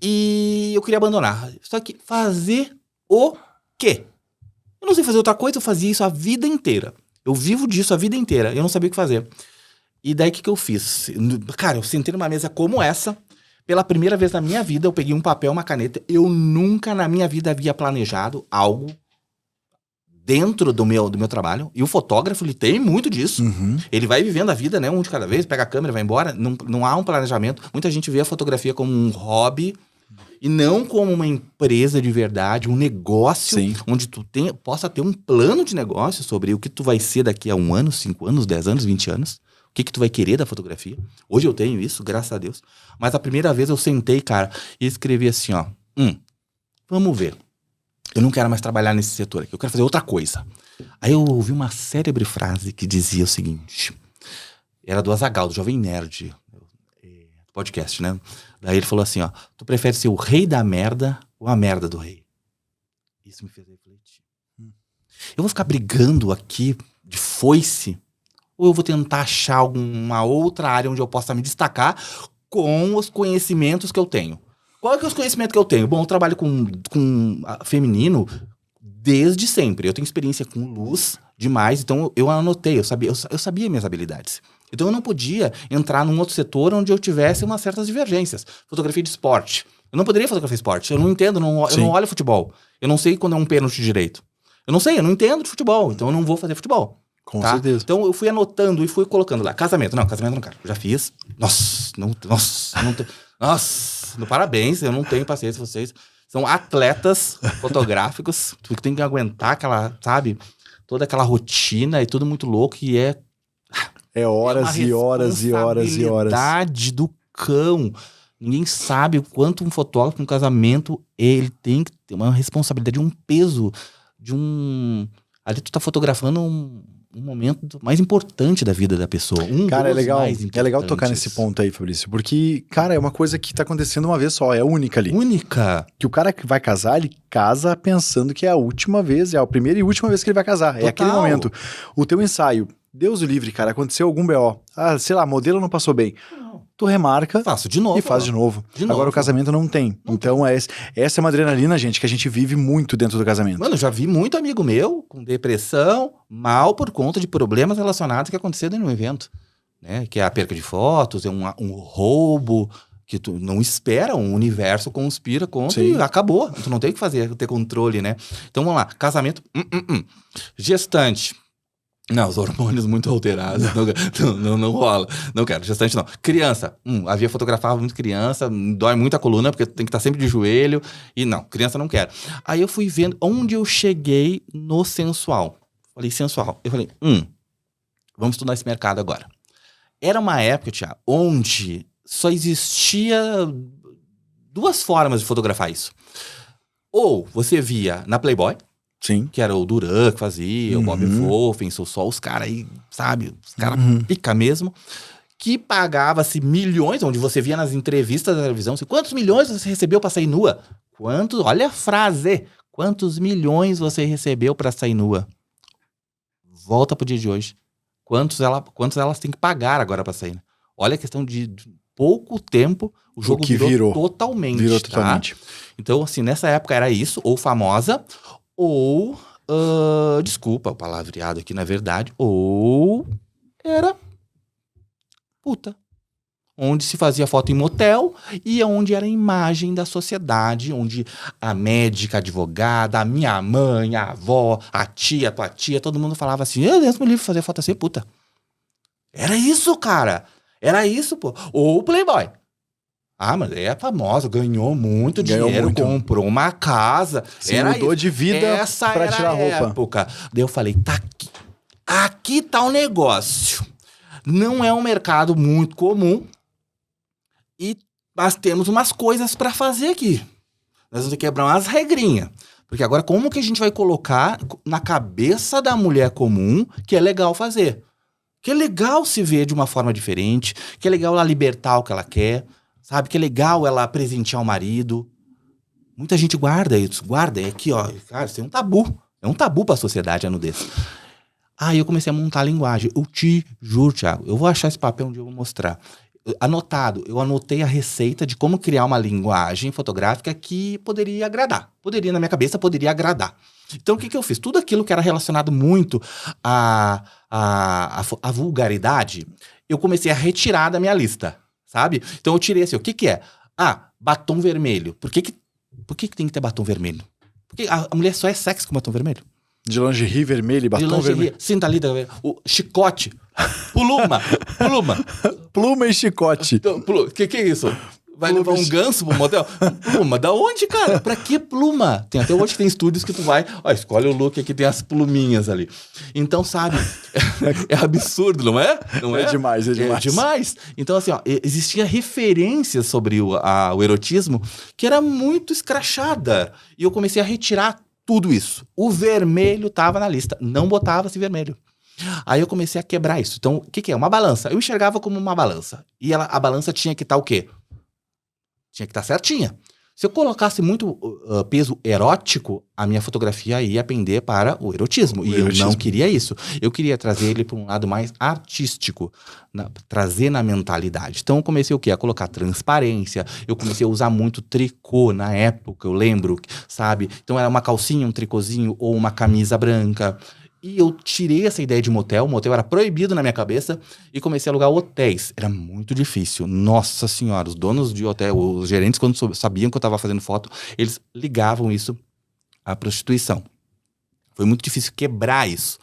[SPEAKER 2] e eu queria abandonar. Só que fazer o quê? Eu não sei fazer outra coisa, eu fazia isso a vida inteira. Eu vivo disso a vida inteira, eu não sabia o que fazer. E daí, o que eu fiz? Cara, eu sentei numa mesa como essa, pela primeira vez na minha vida, eu peguei um papel, uma caneta, eu nunca na minha vida havia planejado algo dentro do meu trabalho. E o fotógrafo, ele tem muito disso. Ele vai vivendo a vida, né, um de cada vez, pega a câmera, vai embora, não há um planejamento. Muita gente vê a fotografia como um hobby e não como uma empresa de verdade, um negócio. Sim. Onde tu possa ter um plano de negócio sobre o que tu vai ser daqui a 1 ano, 5 anos, 10 anos, 20 anos. O que tu vai querer da fotografia. Hoje eu tenho isso, graças a Deus. Mas a primeira vez eu sentei, cara, e escrevi assim, ó. Vamos ver. Eu não quero mais trabalhar nesse setor aqui, eu quero fazer outra coisa. Aí eu ouvi uma célebre frase que dizia o seguinte. Era do Azaghal, do Jovem Nerd. Podcast, né? Daí ele falou assim, ó. Tu prefere ser o rei da merda ou a merda do rei? Isso me fez refletir. Eu vou ficar brigando aqui de foice, ou eu vou tentar achar alguma outra área onde eu possa me destacar com os conhecimentos que eu tenho? Qual que é os conhecimentos que eu tenho? Bom, eu trabalho com feminino desde sempre. Eu tenho experiência com luz demais, então eu anotei, eu sabia minhas habilidades. Então eu não podia entrar num outro setor onde eu tivesse umas certas divergências. Fotografia de esporte. Eu não poderia fotografar esporte. Eu não entendo, eu não olho futebol. Eu não sei quando é um pênalti direito. Eu não entendo de futebol, então eu não vou fazer futebol.
[SPEAKER 1] Com certeza.
[SPEAKER 2] Então eu fui anotando e fui colocando lá. Casamento não quero. Já fiz. Parabéns, eu não tenho paciência, vocês são atletas fotográficos, tu tem que aguentar aquela, sabe, toda aquela rotina e tudo muito louco e é
[SPEAKER 1] horas e horas e horas e horas.
[SPEAKER 2] Responsabilidade do cão. Ninguém sabe o quanto um fotógrafo, um casamento, ele tem que ter uma responsabilidade, um peso ali tu tá fotografando um momento mais importante da vida da pessoa.
[SPEAKER 1] Cara, é legal tocar nesse ponto aí, Fabrício, porque, cara, é uma coisa que tá acontecendo uma vez só, é única ali.
[SPEAKER 2] Única.
[SPEAKER 1] Que o cara que vai casar, ele casa pensando que é a última vez, é a primeira e última vez que ele vai casar. Total. É aquele momento. O teu ensaio, Deus o livre, cara, aconteceu algum BO. Sei lá, modelo não passou bem. Tu remarca.
[SPEAKER 2] Faço de novo.
[SPEAKER 1] E faz de novo. Agora o casamento não tem. Então essa é uma adrenalina, gente, que a gente vive muito dentro do casamento.
[SPEAKER 2] Mano, eu já vi muito amigo meu com depressão, mal por conta de problemas relacionados que aconteceram no evento. Né? Que é a perca de fotos, é um roubo, que tu não espera, um universo conspira contra. Sim. E acabou. Tu não tem o que fazer, ter controle, né? Então vamos lá, casamento, gestante. Não, os hormônios muito alterados, não rola. Não quero, gestante não. Criança, fotografava muito criança, dói muito a coluna, porque tem que estar sempre de joelho. E não, criança não quero. Aí eu fui vendo onde eu cheguei no sensual. Falei, sensual. Eu falei, vamos estudar esse mercado agora. Era uma época, Thiago, onde só existia 2 formas de fotografar isso. Ou você via na Playboy,
[SPEAKER 1] sim,
[SPEAKER 2] que era o Duran que fazia, o Bob Wolfen, só os caras aí, sabe? Os caras pica mesmo. Que pagava-se milhões, onde você via nas entrevistas da televisão, assim, quantos milhões você recebeu pra sair nua? Olha a frase, quantos milhões você recebeu pra sair nua? Volta pro dia de hoje. Quantos elas têm que pagar agora pra sair? Né? Olha a questão de pouco tempo, o jogo virou totalmente.
[SPEAKER 1] Virou totalmente.
[SPEAKER 2] Então, assim, nessa época era isso, ou famosa, ou, desculpa o palavreado aqui, na verdade, ou era puta. Onde se fazia foto em motel e onde era a imagem da sociedade, onde a médica, a advogada, a minha mãe, a avó, a tia, tua tia, todo mundo falava assim, Deus me livre fazer foto assim, puta. Era isso, cara. Era isso, pô. Ou o Playboy. Mas é famosa, ganhou muito dinheiro, comprou uma casa.
[SPEAKER 1] Se mudou isso. De vida pra tirar roupa.
[SPEAKER 2] Época. Daí eu falei, tá aqui. Aqui tá o negócio. Não é um mercado muito comum. Mas temos umas coisas pra fazer aqui. Nós vamos ter que quebrar umas regrinhas. Porque agora como que a gente vai colocar na cabeça da mulher comum que é legal fazer? Que é legal se ver de uma forma diferente. Que é legal ela libertar o que ela quer. Sabe, que é legal ela presentear o marido. Muita gente guarda isso. É aqui, ó. Cara, isso é um tabu. É um tabu pra sociedade a nudez. Aí eu comecei a montar a linguagem. Eu te juro, Thiago, eu vou achar esse papel onde eu vou mostrar. Anotado, eu anotei a receita de como criar uma linguagem fotográfica que poderia agradar. Poderia, na minha cabeça, poderia agradar. Então, o que eu fiz? Tudo aquilo que era relacionado muito à vulgaridade, eu comecei a retirar da minha lista, sabe? Então, eu tirei assim, o que é? Batom vermelho. Por que tem que ter batom vermelho? Porque a mulher só é sexy com batom vermelho.
[SPEAKER 1] De lingerie vermelho e batom vermelho.
[SPEAKER 2] Cinta lida, o chicote, pluma.
[SPEAKER 1] Pluma e chicote.
[SPEAKER 2] Então, que é isso? Vai levar um ganso pro motel? Pluma, da onde, cara? Pra que pluma? Até hoje tem estúdios que tu vai, escolhe o look aqui, tem as pluminhas ali. Então, sabe, é absurdo, não é? Não é?
[SPEAKER 1] É demais.
[SPEAKER 2] É demais. Então, assim, existia referências sobre o erotismo que era muito escrachada. E eu comecei a retirar tudo isso. O vermelho tava na lista. Não botava-se vermelho. Aí eu comecei a quebrar isso. Então, o que é? Uma balança. Eu enxergava como uma balança. E a balança tinha que estar o quê? Tinha que estar certinha. Se eu colocasse muito peso erótico, a minha fotografia ia pender para o erotismo. Eu não queria isso. Eu queria trazer ele para um lado mais artístico, trazer na mentalidade. Então eu comecei o quê? A colocar transparência. Eu comecei a usar muito tricô na época, eu lembro, sabe? Então era uma calcinha, um tricôzinho ou uma camisa branca. E eu tirei essa ideia de motel. O motel era proibido na minha cabeça e comecei a alugar hotéis. Era muito difícil. Nossa senhora, os donos de hotel, os gerentes, quando sabiam que eu estava fazendo foto, eles ligavam isso à prostituição. Foi muito difícil quebrar isso.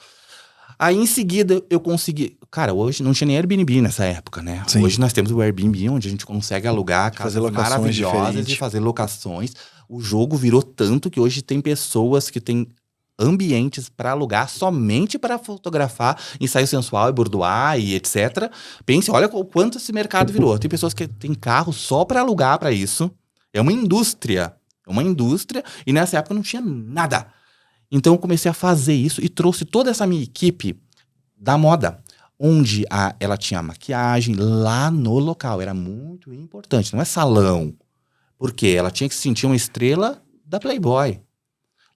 [SPEAKER 2] Aí, em seguida, eu consegui... Cara, hoje não tinha nem Airbnb nessa época, né?
[SPEAKER 1] Sim.
[SPEAKER 2] Hoje nós temos o Airbnb, onde a gente consegue alugar casas maravilhosas e fazer locações. O jogo virou tanto que hoje tem pessoas que têm ambientes para alugar somente para fotografar ensaio sensual e boudoir e etc. Pense, olha o quanto esse mercado virou. Tem pessoas que têm carro só para alugar para isso. É uma indústria. E nessa época não tinha nada. Então eu comecei a fazer isso e trouxe toda essa minha equipe da moda, onde ela tinha maquiagem lá no local. Era muito importante. Não é salão. Porque ela tinha que se sentir uma estrela da Playboy.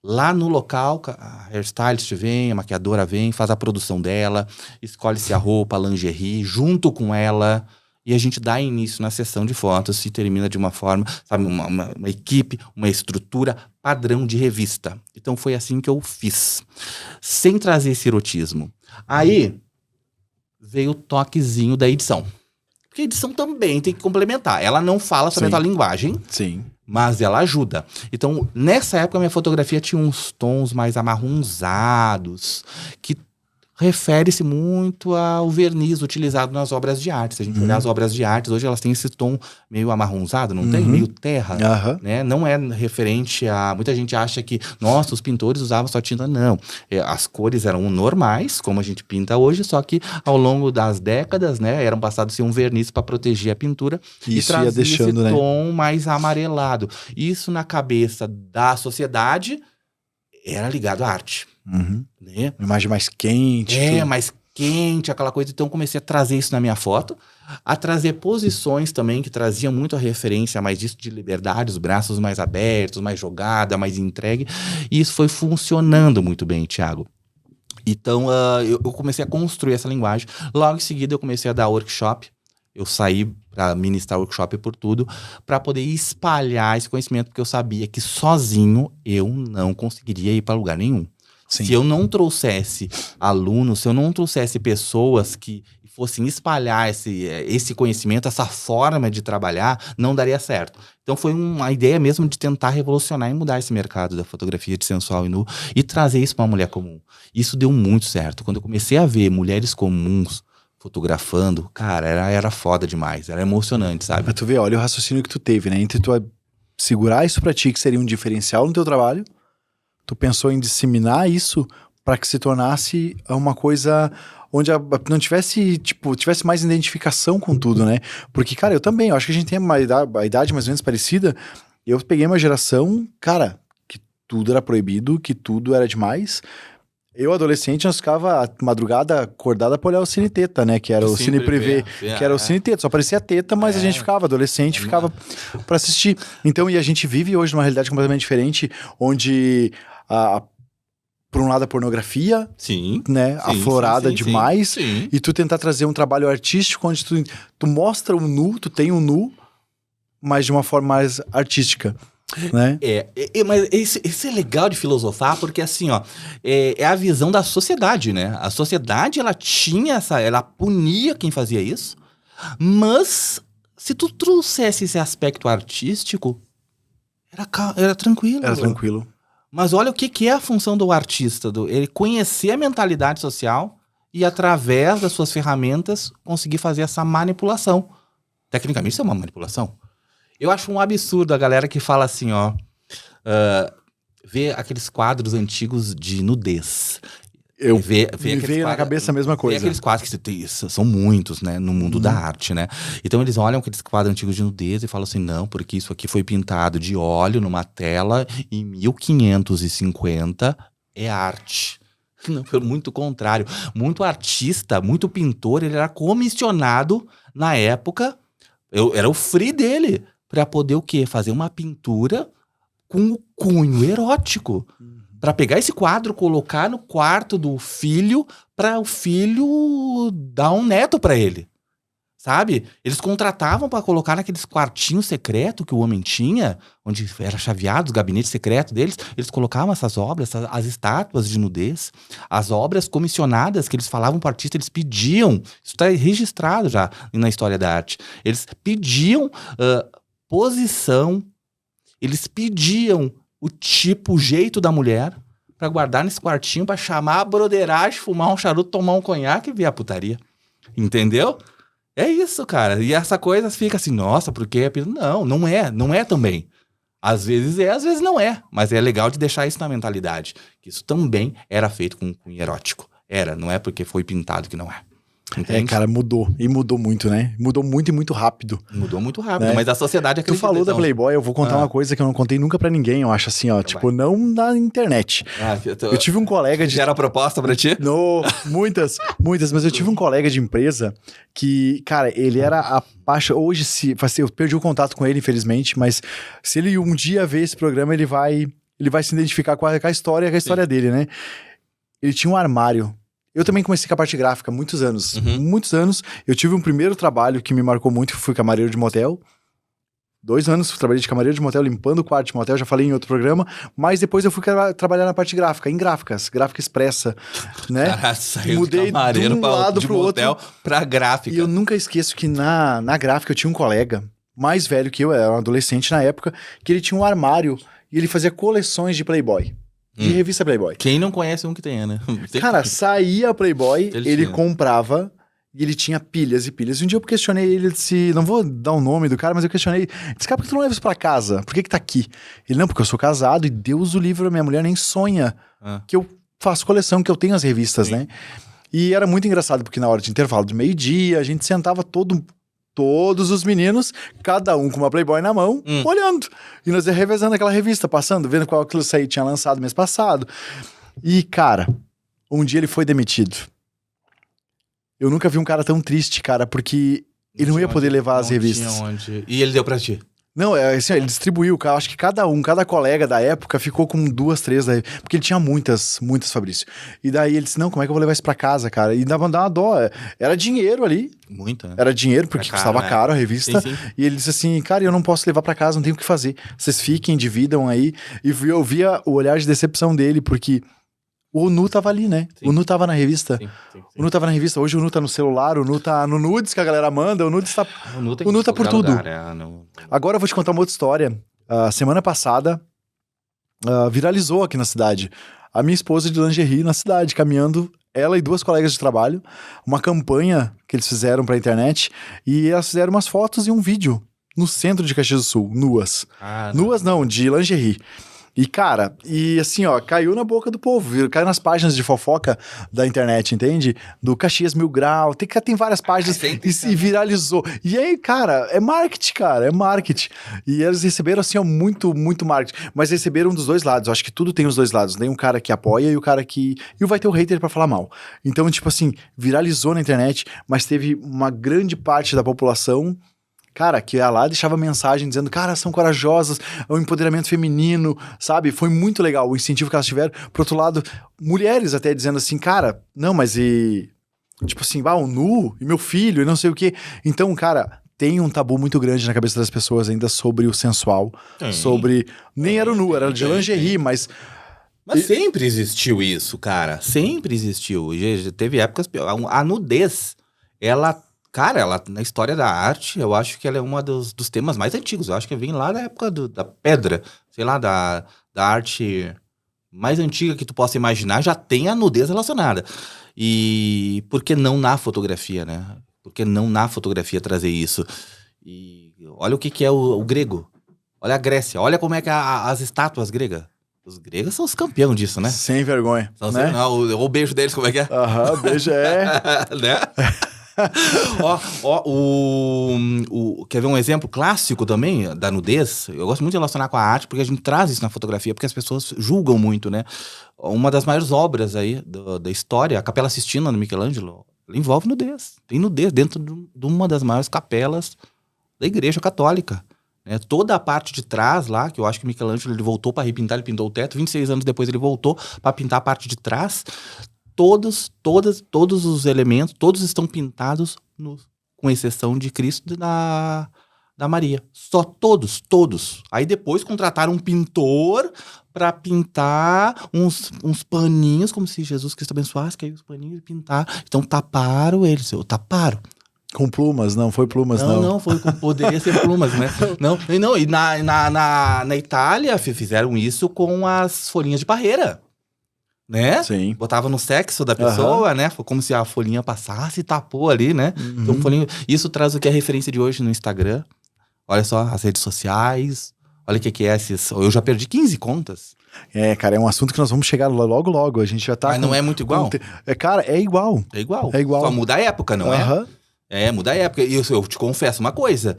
[SPEAKER 2] Lá no local, a hairstylist vem, a maquiadora vem, faz a produção dela, escolhe-se a roupa, a lingerie, junto com ela, e a gente dá início na sessão de fotos e termina de uma forma, sabe, uma equipe, uma estrutura padrão de revista. Então foi assim que eu fiz, sem trazer esse erotismo. Aí veio o toquezinho da edição. Porque a edição também tem que complementar. Ela não fala somente a linguagem.
[SPEAKER 1] Sim.
[SPEAKER 2] Mas ela ajuda. Então, nessa época, a minha fotografia tinha uns tons mais amarronzados, que refere-se muito ao verniz utilizado nas obras de arte. Se a gente olhar as obras de arte, hoje elas têm esse tom meio amarronzado, não tem? Meio terra, né? Não é referente a... Muita gente acha que, nossa, os pintores usavam só tinta. Não. As cores eram normais, como a gente pinta hoje, só que ao longo das décadas, né, eram passados um verniz para proteger a pintura.
[SPEAKER 1] Isso
[SPEAKER 2] e trazia
[SPEAKER 1] ia deixando,
[SPEAKER 2] esse tom mais amarelado. Isso na cabeça da sociedade era ligado à arte. Né?
[SPEAKER 1] Uma imagem mais quente.
[SPEAKER 2] Mais quente, aquela coisa. Então, comecei a trazer isso na minha foto, a trazer posições também que traziam muito a referência mais disso de liberdade, os braços mais abertos, mais jogada, mais entregue. E isso foi funcionando muito bem, Thiago. Então, eu comecei a construir essa linguagem. Logo em seguida, eu comecei a dar workshop. Eu saí para ministrar workshop por tudo, para poder espalhar esse conhecimento, porque eu sabia que sozinho eu não conseguiria ir para lugar nenhum. Sim. Se eu não trouxesse alunos, se eu não trouxesse pessoas que fossem espalhar esse conhecimento, essa forma de trabalhar, não daria certo. Então foi uma ideia mesmo de tentar revolucionar e mudar esse mercado da fotografia de sensual e nu e trazer isso para uma mulher comum. Isso deu muito certo. Quando eu comecei a ver mulheres comuns fotografando, cara, era foda demais, era emocionante, sabe?
[SPEAKER 1] Mas tu vê, olha o raciocínio que tu teve, né? Entre tu segurar isso pra ti, que seria um diferencial no teu trabalho, tu pensou em disseminar isso para que se tornasse uma coisa onde não tivesse, tivesse mais identificação com tudo, né? Porque, cara, eu também, eu acho que a gente tem a idade mais ou menos parecida. Eu peguei uma geração, cara, que tudo era proibido, que tudo era demais. Eu, adolescente, nós ficava a madrugada acordada pra olhar o Cine Teta, né? Que era o Cine Privé, que era o Cine Teta. Só aparecia teta, mas a gente ficava, adolescente, ficava pra assistir. Então, e a gente vive hoje numa realidade completamente diferente, onde por um lado, a pornografia,
[SPEAKER 2] Sim.
[SPEAKER 1] né?
[SPEAKER 2] Sim,
[SPEAKER 1] Aflorada
[SPEAKER 2] sim, sim,
[SPEAKER 1] demais.
[SPEAKER 2] Sim.
[SPEAKER 1] E tu tentar trazer um trabalho artístico onde tu mostra o nu, tu tem o nu, mas de uma forma mais artística, né?
[SPEAKER 2] Mas isso é legal de filosofar, porque assim, ó, é a visão da sociedade, né? A sociedade, ela tinha ela punia quem fazia isso, mas se tu trouxesse esse aspecto artístico, era tranquilo.
[SPEAKER 1] Era tranquilo.
[SPEAKER 2] Mas olha o que é a função do artista, ele conhecer a mentalidade social e, através das suas ferramentas, conseguir fazer essa manipulação. Tecnicamente, isso é uma manipulação. Eu acho um absurdo a galera que fala assim, ó, vê aqueles quadros antigos de nudez.
[SPEAKER 1] Me
[SPEAKER 2] aqueles
[SPEAKER 1] veio na cabeça a mesma
[SPEAKER 2] Vê
[SPEAKER 1] coisa.
[SPEAKER 2] aqueles quadros que são muitos, né, no mundo da arte, né? Então eles olham aqueles quadros antigos de nudez e falam assim, não, porque isso aqui foi pintado de óleo numa tela em 1550, é arte. Não, foi muito contrário. Muito artista, muito pintor, ele era comissionado na época, era o free dele, para poder o quê? Fazer uma pintura com o cunho erótico. Para pegar esse quadro, colocar no quarto do filho, para o filho dar um neto para ele. Sabe? Eles contratavam para colocar naqueles quartinhos secretos que o homem tinha, onde era chaveado os gabinetes secretos deles, eles colocavam essas obras, as estátuas de nudez, as obras comissionadas que eles falavam para o artista, eles pediam, isso está registrado já na história da arte, eles pediam posição, eles pediam o tipo, o jeito da mulher pra guardar nesse quartinho, pra chamar a broderagem, fumar um charuto, tomar um conhaque e ver a putaria. Entendeu? É isso, cara. E essa coisa fica assim, nossa, porque... Não é também. Às vezes é, às vezes não é. Mas é legal de deixar isso na mentalidade. Que isso também era feito com cunho erótico. Não é porque foi pintado que não é. Entende?
[SPEAKER 1] Cara, mudou. E mudou muito, né? Mudou muito e muito rápido.
[SPEAKER 2] Mudou muito rápido,
[SPEAKER 1] né?
[SPEAKER 2] Mas a sociedade
[SPEAKER 1] Tu falou da Playboy, eu vou contar uma coisa que eu não contei nunca pra ninguém, eu acho assim, ó. Tipo, não na internet. Eu tive um colega de...
[SPEAKER 2] Era a proposta pra ti?
[SPEAKER 1] Muitas, mas eu tive um colega de empresa que, cara, ele era a paixão... Hoje, eu perdi o contato com ele, infelizmente, mas se ele um dia ver esse programa, ele vai se identificar com a história dele, né? Ele tinha um armário. Eu também comecei com a parte gráfica há muitos anos. Muitos anos. Eu tive um primeiro trabalho que me marcou muito, que fui camareiro de motel. 2 anos trabalhei de camareiro de motel, limpando o quarto de motel, já falei em outro programa. Mas depois eu fui trabalhar na parte gráfica, em gráfica expressa, né?
[SPEAKER 2] Cara, saiu
[SPEAKER 1] Mudei
[SPEAKER 2] de camareiro
[SPEAKER 1] de um lado pro
[SPEAKER 2] motel
[SPEAKER 1] outro.
[SPEAKER 2] pra gráfica.
[SPEAKER 1] E eu nunca esqueço que na gráfica eu tinha um colega, mais velho que eu, era um adolescente na época, que ele tinha um armário e ele fazia coleções de Playboy. De revista Playboy.
[SPEAKER 2] Quem não conhece um que tenha, né?
[SPEAKER 1] Cara, saía Playboy, ele
[SPEAKER 2] tinha.
[SPEAKER 1] comprava e ele tinha pilhas e pilhas. Um dia eu questionei ele, disse, não vou dar o nome do cara, mas eu questionei, disse, cara, por que tu não leva isso pra casa? Por que tá aqui? Ele, não, porque eu sou casado e Deus o livre, minha mulher nem sonha que eu faço coleção, que eu tenho as revistas, né? E era muito engraçado, porque na hora de intervalo de meio-dia, a gente sentava todos os meninos, cada um com uma Playboy na mão, olhando. E nós ia revezando aquela revista, passando, vendo qual aquilo aí tinha lançado mês passado. E, cara, um dia ele foi demitido. Eu nunca vi um cara tão triste, cara, porque ele não ia poder levar as revistas.
[SPEAKER 2] E ele deu pra ti?
[SPEAKER 1] Não, assim, ele distribuiu, cara. Acho que cada colega da época ficou com 2, 3 daí. Porque ele tinha muitas, Fabrício. E daí ele disse, não, como é que eu vou levar isso pra casa, cara? E dava uma dó. Era dinheiro ali.
[SPEAKER 2] Muita.
[SPEAKER 1] Era dinheiro, porque custava caro a revista.
[SPEAKER 2] Sim.
[SPEAKER 1] E ele disse assim, cara, eu não posso levar pra casa, não tenho o que fazer. Vocês fiquem, dividam aí. E eu via o olhar de decepção dele, porque o Nu tava ali, né?
[SPEAKER 2] Sim.
[SPEAKER 1] O Nu tava na revista.
[SPEAKER 2] Sim.
[SPEAKER 1] O Nu tava na revista. Hoje o Nu tá no celular, o Nu tá no Nudes que a galera manda, o Nudes tá... O Nu tá por tudo. Agora eu vou te contar uma outra história. Semana passada, viralizou aqui na cidade. A minha esposa de lingerie na cidade, caminhando, ela e 2 colegas de trabalho, uma campanha que eles fizeram pra internet, e elas fizeram umas fotos e um vídeo no centro de Caxias do Sul, nuas. Nuas não, de lingerie. E, cara, assim, ó, caiu na boca do povo, caiu nas páginas de fofoca da internet, entende? Do Caxias Mil Grau, tem várias páginas e viralizou. E aí, cara, é marketing. E eles receberam, assim, ó, muito, muito marketing. Mas receberam dos 2 lados, eu acho que tudo tem os 2 lados. Tem um cara que apoia e o cara que... E vai ter o hater pra falar mal. Então, tipo assim, viralizou na internet, mas teve uma grande parte da população... cara, que lá deixava mensagem dizendo, cara, são corajosas, é um empoderamento feminino, sabe? Foi muito legal o incentivo que elas tiveram. Por outro lado, mulheres até dizendo assim, cara, não, mas e... Tipo assim, o nu, e meu filho, e não sei o quê. Então, cara, tem um tabu muito grande na cabeça das pessoas ainda sobre o sensual, sobre... Nem era o nu, era de lingerie, mas...
[SPEAKER 2] Mas sempre existiu isso, cara. Sempre existiu. Já teve épocas... A nudez, ela... Cara, ela, na história da arte, eu acho que ela é uma dos temas mais antigos. Eu acho que vem lá da época da pedra. Sei lá, da arte mais antiga que tu possa imaginar, já tem a nudez relacionada. E por que não na fotografia, né? Por que não na fotografia trazer isso? E olha o que é o grego. Olha a Grécia. Olha como é que as estátuas gregas. Os gregos são os campeões disso, né?
[SPEAKER 1] Sem vergonha,
[SPEAKER 2] São
[SPEAKER 1] né?
[SPEAKER 2] não, o beijo deles, como é que é?
[SPEAKER 1] Aham, beijo é...
[SPEAKER 2] Né? Quer ver um exemplo clássico também da nudez? Eu gosto muito de relacionar com a arte, porque a gente traz isso na fotografia, porque as pessoas julgam muito, né? Uma das maiores obras aí da história, a Capela Sistina, do Michelangelo, ela envolve nudez. Tem nudez dentro de uma das maiores capelas da Igreja Católica. Né? Toda a parte de trás lá, que eu acho que o Michelangelo ele voltou para repintar, ele pintou o teto, 26 anos depois ele voltou para pintar a parte de trás. Todos os elementos, todos estão pintados com exceção de Cristo e da Maria. Só todos. Aí depois contrataram um pintor para pintar uns paninhos, como se Jesus Cristo abençoasse, que aí os paninhos pintar. Então taparam eles, taparam.
[SPEAKER 1] Com plumas, não foi plumas, não.
[SPEAKER 2] Não, poderia ser plumas, né? Não, e na Itália fizeram isso com as folhinhas de parreira. Né?
[SPEAKER 1] Sim.
[SPEAKER 2] Botava no sexo da pessoa, né? Foi como se a folhinha passasse e tapou ali, né? Então, isso traz o que é a referência de hoje no Instagram. Olha só, as redes sociais. Olha o que é esses... Eu já perdi 15 contas.
[SPEAKER 1] É, cara, é um assunto que nós vamos chegar logo. A gente já tá...
[SPEAKER 2] Mas não é muito igual?
[SPEAKER 1] Cara, é igual.
[SPEAKER 2] É igual.
[SPEAKER 1] É igual.
[SPEAKER 2] Só muda a época, não é? É, muda a época. E eu te confesso uma coisa.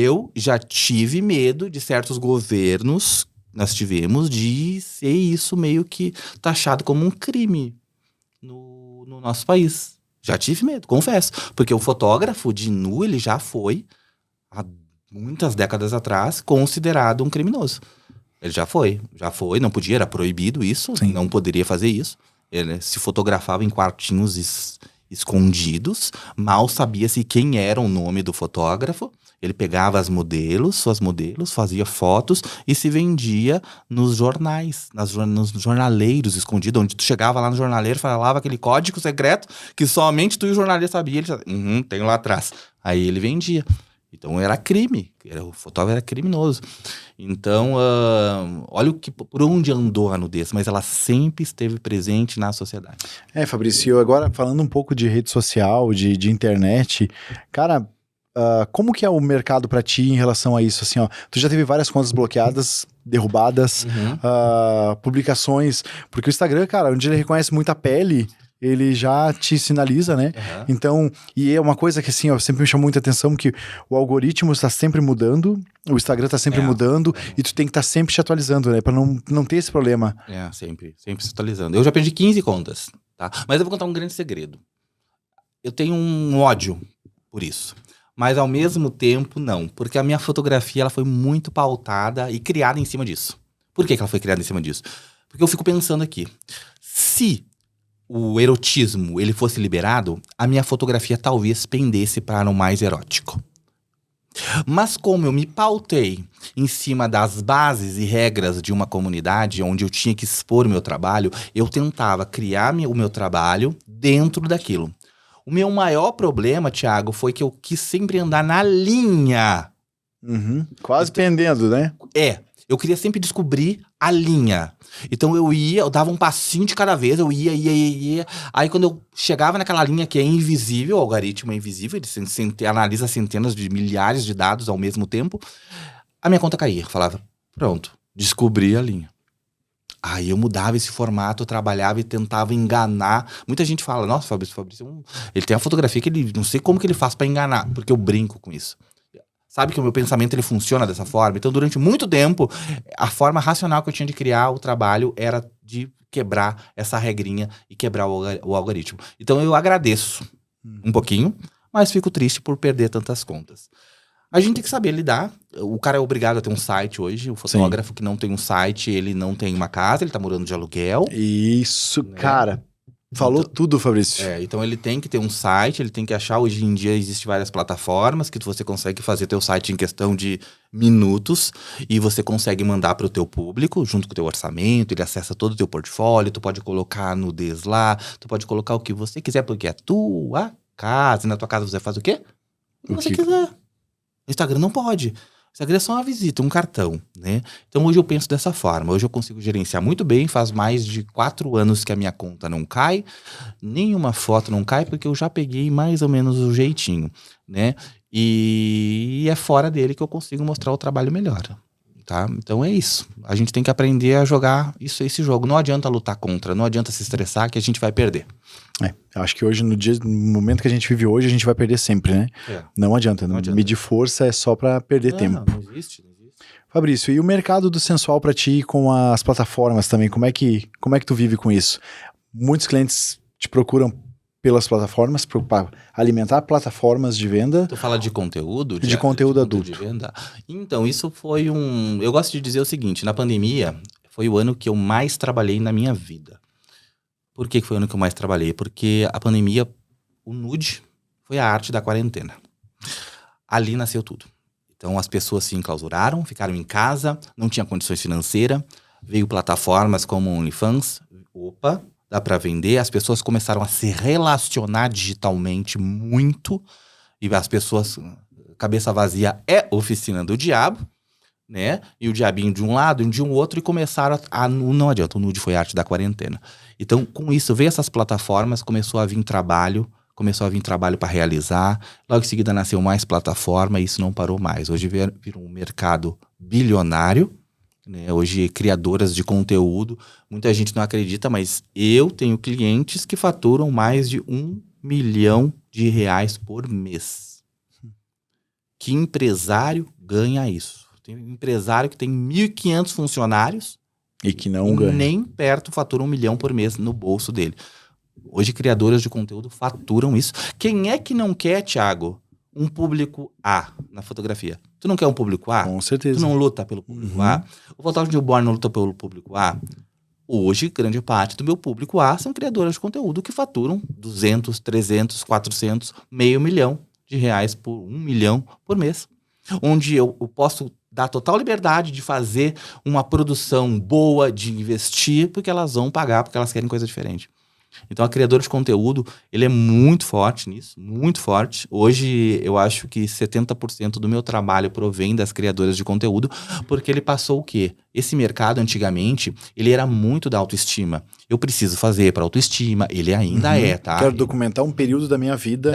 [SPEAKER 2] Eu já tive medo de certos governos... Nós tivemos de ser isso meio que taxado como um crime no nosso país. Já tive medo, confesso. Porque o fotógrafo de nu, ele já foi, há muitas décadas atrás, considerado um criminoso. Ele já foi, não podia, era proibido isso,
[SPEAKER 1] Sim.
[SPEAKER 2] Não poderia fazer isso. Ele se fotografava em quartinhos escondidos, mal sabia-se quem era o nome do fotógrafo. Ele pegava suas modelos, fazia fotos e se vendia nos jornais, nos jornaleiros escondidos, onde tu chegava lá no jornaleiro, falava aquele código secreto que somente tu e o jornaleiro sabiam. Ele tem lá atrás. Aí ele vendia. Então era crime, o fotógrafo era criminoso. Então, olha por onde andou a nudez, mas ela sempre esteve presente na sociedade.
[SPEAKER 1] Fabrício, agora falando um pouco de rede social, de internet, cara... como que é o mercado pra ti em relação a isso? Assim, ó, tu já teve várias contas bloqueadas, derrubadas, publicações, porque o Instagram, cara, onde ele reconhece muita pele, ele já te sinaliza, né? Então, e é uma coisa que assim, ó, sempre me chamou muita atenção, que o algoritmo está sempre mudando, o Instagram está sempre mudando, e tu tem que estar sempre te atualizando, né? Pra não ter esse problema.
[SPEAKER 2] Sempre se atualizando. Eu já perdi 15 contas, tá? Mas eu vou contar um grande segredo. Eu tenho um ódio por isso. Mas ao mesmo tempo, não. Porque a minha fotografia ela foi muito pautada e criada em cima disso. Por que ela foi criada em cima disso? Porque eu fico pensando aqui. Se o erotismo ele fosse liberado, a minha fotografia talvez pendesse para o mais erótico. Mas como eu me pautei em cima das bases e regras de uma comunidade onde eu tinha que expor o meu trabalho, eu tentava criar o meu trabalho dentro daquilo. O meu maior problema, Thiago, foi que eu quis sempre andar na linha.
[SPEAKER 1] Quase pendendo, né?
[SPEAKER 2] Eu queria sempre descobrir a linha. Então eu dava um passinho de cada vez, eu ia. Aí quando eu chegava naquela linha que é invisível, o algoritmo é invisível, ele analisa centenas de milhares de dados ao mesmo tempo, a minha conta caía. Eu falava, pronto, descobri a linha. Aí eu mudava esse formato, eu trabalhava e tentava enganar. Muita gente fala, nossa, Fabrício, ele tem a fotografia que ele, não sei como que ele faz pra enganar, porque eu brinco com isso. Sabe que o meu pensamento ele funciona dessa forma? Então, durante muito tempo, a forma racional que eu tinha de criar o trabalho era de quebrar essa regrinha e quebrar o algoritmo. Então, eu agradeço um pouquinho, mas fico triste por perder tantas contas. A gente tem que saber lidar. O cara é obrigado a ter um site hoje. O fotógrafo que não tem um site, ele não tem uma casa, ele tá morando de aluguel.
[SPEAKER 1] Isso,
[SPEAKER 2] Né?
[SPEAKER 1] cara. Falou
[SPEAKER 2] Então-
[SPEAKER 1] tudo, Fabrício.
[SPEAKER 2] Então ele tem que ter um site, ele tem que achar. Hoje em dia existem várias plataformas que você consegue fazer teu site em questão de minutos e você consegue mandar para o teu público, junto com o teu orçamento, ele acessa todo o teu portfólio, tu pode colocar nudez lá, tu pode colocar o que você quiser, porque é tua casa, e na tua casa você faz o quê? O que você quiser. Instagram não pode. Instagram é só uma visita, um cartão, né? Então hoje eu penso dessa forma. Hoje eu consigo gerenciar muito bem. Faz mais de 4 anos que a minha conta não cai. Nenhuma foto não cai, porque eu já peguei mais ou menos o jeitinho, né? E é fora dele que eu consigo mostrar o trabalho melhor, tá? Então é isso. A gente tem que aprender a jogar esse jogo. Não adianta lutar contra, não adianta se estressar que a gente vai perder.
[SPEAKER 1] Eu acho que hoje, no momento que a gente vive hoje, a gente vai perder sempre, né? Não adianta.
[SPEAKER 2] Não adianta.
[SPEAKER 1] Medir força é só pra perder tempo.
[SPEAKER 2] Não existe.
[SPEAKER 1] Fabrício, e o mercado do sensual pra ti com as plataformas também? Como é que tu vive com isso? Muitos clientes te procuram pelas plataformas, para alimentar plataformas de venda.
[SPEAKER 2] Tu fala de conteúdo?
[SPEAKER 1] De conteúdo adulto.
[SPEAKER 2] De venda? Então, isso foi Eu gosto de dizer o seguinte, na pandemia, foi o ano que eu mais trabalhei na minha vida. Por que foi o ano que eu mais trabalhei? Porque a pandemia, o nude, foi a arte da quarentena. Ali nasceu tudo. Então, as pessoas se enclausuraram, ficaram em casa, não tinha condições financeiras, veio plataformas como OnlyFans, dá para vender, as pessoas começaram a se relacionar digitalmente muito, e as pessoas, cabeça vazia é oficina do diabo, né? E o diabinho de um lado e de um outro, e começaram não adianta, o nude foi arte da quarentena. Então, com isso, veio essas plataformas, começou a vir trabalho para realizar, logo em seguida nasceu mais plataforma e isso não parou mais. Hoje virou um mercado bilionário, né? Hoje criadoras de conteúdo, muita gente não acredita, mas eu tenho clientes que faturam mais de R$1 milhão por mês. Que empresário ganha isso? Tem um empresário que tem 1.500 funcionários
[SPEAKER 1] e que não ganha.
[SPEAKER 2] Nem perto fatura R$1 milhão por mês no bolso dele. Hoje, criadoras de conteúdo faturam isso. Quem é que não quer, Thiago, um público A na fotografia? Tu não quer um público A?
[SPEAKER 1] Com certeza.
[SPEAKER 2] Tu não luta pelo público A? O fotógrafo newborn não luta pelo público A? Hoje, grande parte do meu público A são criadoras de conteúdo que faturam 200, 300, 400, R$500 mil por R$1 milhão por mês. Onde eu posso dar total liberdade de fazer uma produção boa, de investir, porque elas vão pagar, porque elas querem coisa diferente. Então, a criadora de conteúdo, ele é muito forte nisso, muito forte. Hoje, eu acho que 70% do meu trabalho provém das criadoras de conteúdo, porque ele passou o quê? Esse mercado, antigamente, ele era muito da autoestima. Eu preciso fazer para autoestima, ele ainda é, tá?
[SPEAKER 1] Quero documentar um período da minha vida,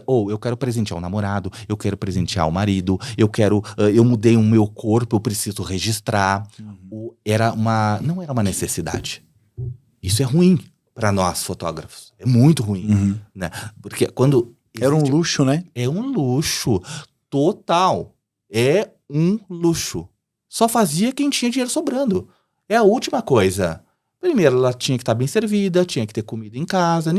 [SPEAKER 2] ou eu quero presentear o namorado, eu quero presentear o marido, eu mudei o meu corpo, eu preciso registrar. Não era uma necessidade. Isso é ruim para nós, fotógrafos. É muito ruim, né? Porque quando...
[SPEAKER 1] Era um luxo, né?
[SPEAKER 2] É um luxo. Total. É um luxo. Só fazia quem tinha dinheiro sobrando. É a última coisa. Primeiro, ela tinha que estar bem servida, tinha que ter comida em casa.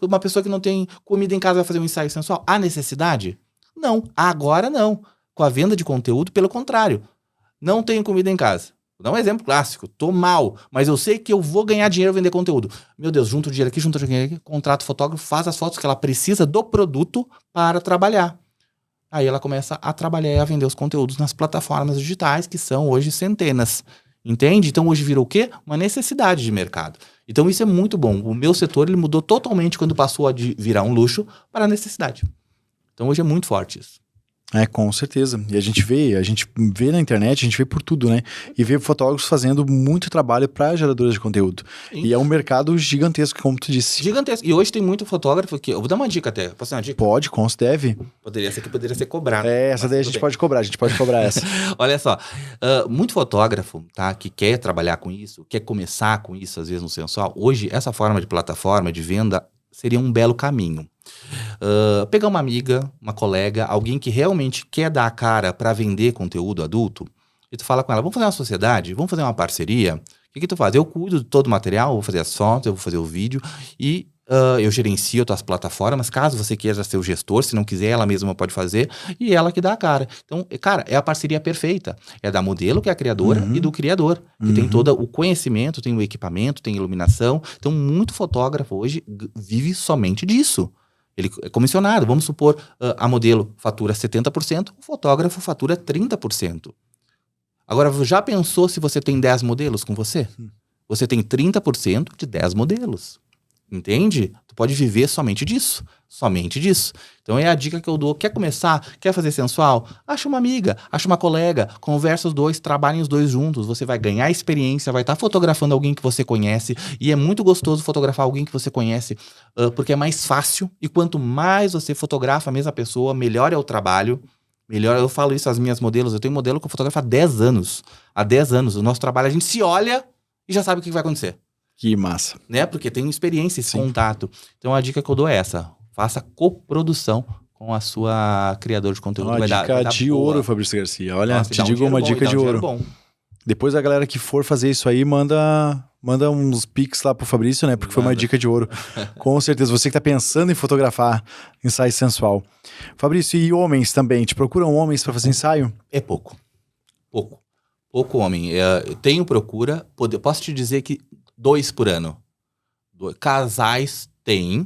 [SPEAKER 2] Uma pessoa que não tem comida em casa vai fazer um ensaio sensual. Há necessidade? Não. Agora não. Com a venda de conteúdo, pelo contrário. Não tenho comida em casa. Vou dar um exemplo clássico. Tô mal, mas eu sei que eu vou ganhar dinheiro vender conteúdo. Meu Deus, junto o dinheiro aqui, contrato o fotógrafo, faz as fotos que ela precisa do produto para trabalhar. Aí ela começa a trabalhar e a vender os conteúdos nas plataformas digitais, que são hoje centenas. Entende? Então hoje virou o quê? Uma necessidade de mercado. Então isso é muito bom. O meu setor ele mudou totalmente quando passou a virar um luxo para a necessidade. Então hoje é muito forte isso.
[SPEAKER 1] Com certeza. E a gente vê na internet, a gente vê por tudo, né? E vê fotógrafos fazendo muito trabalho para geradoras de conteúdo. Sim. E é um mercado gigantesco, como tu disse.
[SPEAKER 2] Gigantesco. E hoje tem muito fotógrafo que... Eu vou dar uma dica até. Posso dar uma dica?
[SPEAKER 1] Pode, deve.
[SPEAKER 2] Poderia ser cobrado.
[SPEAKER 1] Essa daí a gente pode cobrar essa.
[SPEAKER 2] Olha só. Muito fotógrafo, tá? Que quer trabalhar com isso, quer começar com isso, às vezes no sensual. Hoje, essa forma de plataforma, de venda, seria um belo caminho. Pegar uma amiga, uma colega, alguém que realmente quer dar a cara para vender conteúdo adulto, e tu fala com ela, vamos fazer uma sociedade? Vamos fazer uma parceria? O que tu faz? Eu cuido de todo o material, vou fazer as fotos, eu vou fazer o vídeo, e Eu gerencio as tuas plataformas, caso você queira ser o gestor, se não quiser, ela mesma pode fazer, e ela que dá a cara. Então, cara, é a parceria perfeita. É da modelo, que é a criadora, e do criador, que tem todo o conhecimento, tem o equipamento, tem iluminação. Então, muito fotógrafo hoje vive somente disso. Ele é comissionado. Vamos supor, a modelo fatura 70%, o fotógrafo fatura 30%. Agora, já pensou se você tem 10 modelos com você? Você tem 30% de 10 modelos. Entende? Tu pode viver somente disso. Somente disso. Então é a dica que eu dou. Quer começar? Quer fazer sensual? Acha uma amiga, acha uma colega, conversa os dois, trabalhem os dois juntos. Você vai ganhar experiência, vai estar fotografando alguém que você conhece. E é muito gostoso fotografar alguém que você conhece, porque é mais fácil. E quanto mais você fotografa a mesma pessoa, melhor é o trabalho. Melhor, eu falo isso às minhas modelos. Eu tenho modelo que eu fotografo há 10 anos. Há 10 anos. O nosso trabalho, a gente se olha e já sabe o que vai acontecer.
[SPEAKER 1] Que massa.
[SPEAKER 2] Né? Porque tem experiência, esse contato. Então a dica que eu dou é essa. Faça coprodução com a sua criador de conteúdo.
[SPEAKER 1] Uma dica de ouro, Fabrício Garcia. Olha, te digo uma dica de ouro.
[SPEAKER 2] Bom.
[SPEAKER 1] Depois a galera que for fazer isso aí, manda uns pics lá pro Fabrício, né? Porque foi uma dica de ouro. Com certeza. Você que tá pensando em fotografar ensaio sensual. Fabrício, e homens também? Te procuram homens para fazer ensaio?
[SPEAKER 2] É pouco. Pouco homem. Tenho procura. Posso te dizer que 2 por ano. Casais tem.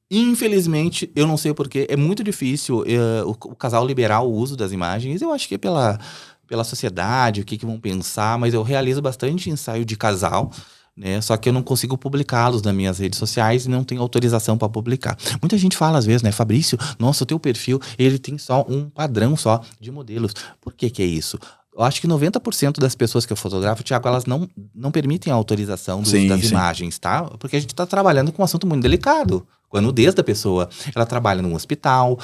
[SPEAKER 2] Infelizmente, eu não sei porquê, é muito difícil o casal liberar o uso das imagens. Eu acho que é pela sociedade, o que vão pensar, mas eu realizo bastante ensaio de casal, né? Só que eu não consigo publicá-los nas minhas redes sociais e não tenho autorização para publicar. Muita gente fala às vezes, né, Fabrício, nossa, o teu perfil, ele tem só um padrão só de modelos. Por que é isso? Eu acho que 90% das pessoas que eu fotografo, Thiago, elas não permitem a autorização do uso das imagens, tá? Porque a gente está trabalhando com um assunto muito delicado. Com a nudez da pessoa. Ela trabalha num hospital,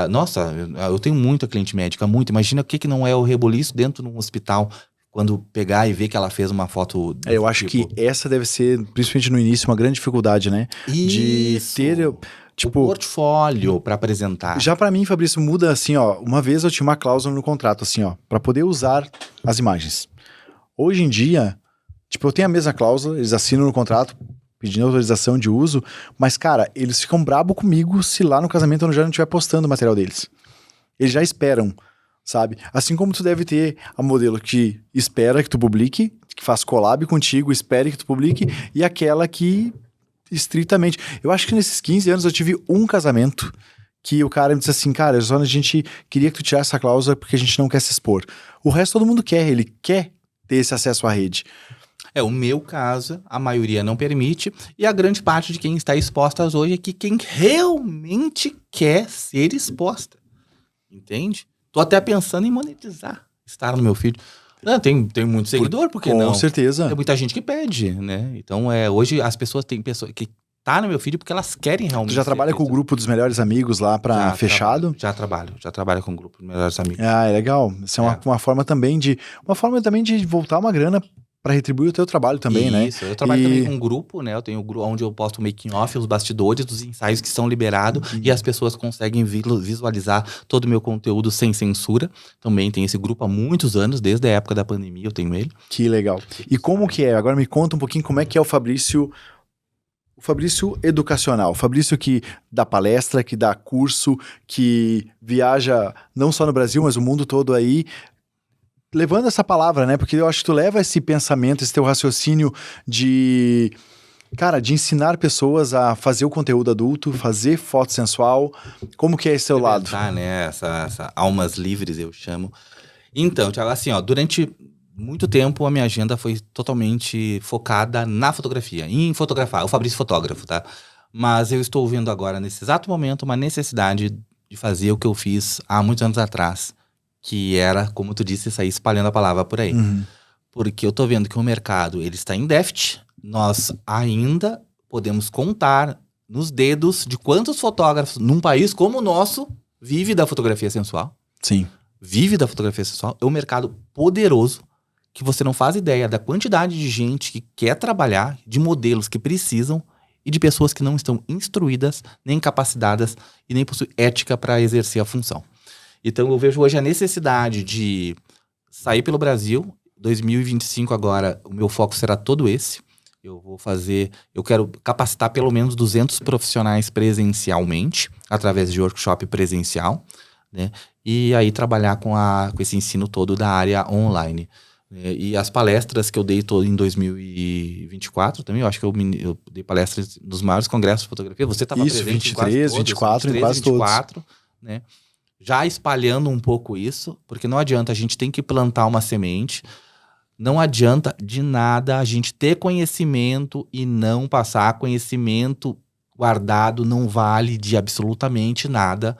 [SPEAKER 2] Nossa, eu tenho muita cliente médica, muito. Imagina o que não é o reboliço dentro de um hospital, quando pegar e ver que ela fez uma foto...
[SPEAKER 1] Eu acho que essa deve ser, principalmente no início, uma grande dificuldade, né?
[SPEAKER 2] Isso.
[SPEAKER 1] De ter... Tipo,
[SPEAKER 2] o portfólio para apresentar.
[SPEAKER 1] Já para mim, Fabrício, muda assim, ó. Uma vez eu tinha uma cláusula no contrato, assim, ó, para poder usar as imagens. Hoje em dia, tipo, eu tenho a mesma cláusula, eles assinam no contrato, pedindo autorização de uso, mas, cara, eles ficam brabo comigo se lá no casamento eu já não estiver postando o material deles. Eles já esperam, sabe? Assim como tu deve ter a modelo que espera que tu publique, que faz collab contigo, espere que tu publique, e aquela que... estritamente. Eu acho que nesses 15 anos eu tive um casamento que o cara me disse assim, cara, só a gente queria que tu tirasse essa cláusula porque a gente não quer se expor. O resto todo mundo quer, ele quer ter esse acesso à rede.
[SPEAKER 2] O meu caso, a maioria não permite, e a grande parte de quem está exposta hoje é que quem realmente quer ser exposta. Entende? Tô até pensando em monetizar, estar no meu feed. Não, tem muito seguidor, por que não?
[SPEAKER 1] Com certeza.
[SPEAKER 2] Tem muita gente que pede, né? Então, hoje as pessoas têm pessoas que tá no meu feed porque elas querem realmente.
[SPEAKER 1] Tu já trabalha com o grupo dos melhores amigos lá pra fechado?
[SPEAKER 2] Já trabalho com o grupo dos melhores amigos.
[SPEAKER 1] Ah, é legal. Isso é uma forma também de voltar uma grana pra retribuir o teu trabalho também, né?
[SPEAKER 2] Isso, eu trabalho também com um grupo, né? Eu tenho um grupo onde eu posto o making off, os bastidores dos ensaios que são liberados e as pessoas conseguem visualizar todo o meu conteúdo sem censura. Também tem esse grupo há muitos anos, desde a época da pandemia eu tenho ele.
[SPEAKER 1] Que legal. E como que é? Agora me conta um pouquinho como é que é o Fabrício educacional, o Fabrício que dá palestra, que dá curso, que viaja não só no Brasil, mas o mundo todo aí, levando essa palavra, né? Porque eu acho que tu leva esse pensamento, esse teu raciocínio de ensinar pessoas a fazer o conteúdo adulto, fazer foto sensual. Como que é esse teu lado?
[SPEAKER 2] Né? Essa almas livres, eu chamo. Então, Thiago, assim, ó, durante muito tempo a minha agenda foi totalmente focada na fotografia, em fotografar, o Fabrício fotógrafo, tá? Mas eu estou vendo agora, nesse exato momento, uma necessidade de fazer o que eu fiz há muitos anos atrás, que era, como tu disse, sair espalhando a palavra por aí. Porque eu tô vendo que o mercado, ele está em déficit, nós ainda podemos contar nos dedos de quantos fotógrafos, num país como o nosso, vive da fotografia sensual.
[SPEAKER 1] Sim.
[SPEAKER 2] Vive da fotografia sensual. É um mercado poderoso, que você não faz ideia da quantidade de gente que quer trabalhar, de modelos que precisam e de pessoas que não estão instruídas, nem capacitadas e nem possuem ética para exercer a função. Então eu vejo hoje a necessidade de sair pelo Brasil. 2025 agora, o meu foco será todo esse. Eu quero capacitar pelo menos 200 profissionais presencialmente, através de workshop presencial, né? E aí trabalhar com esse ensino todo da área online. E as palestras que eu dei em 2024 também, eu acho que eu dei palestras nos maiores congressos de fotografia. Você estava presente
[SPEAKER 1] 23, 24, em quase
[SPEAKER 2] 24, né? Já espalhando um pouco isso, porque não adianta, a gente tem que plantar uma semente. Não adianta de nada a gente ter conhecimento e não passar. Conhecimento guardado não vale de absolutamente nada.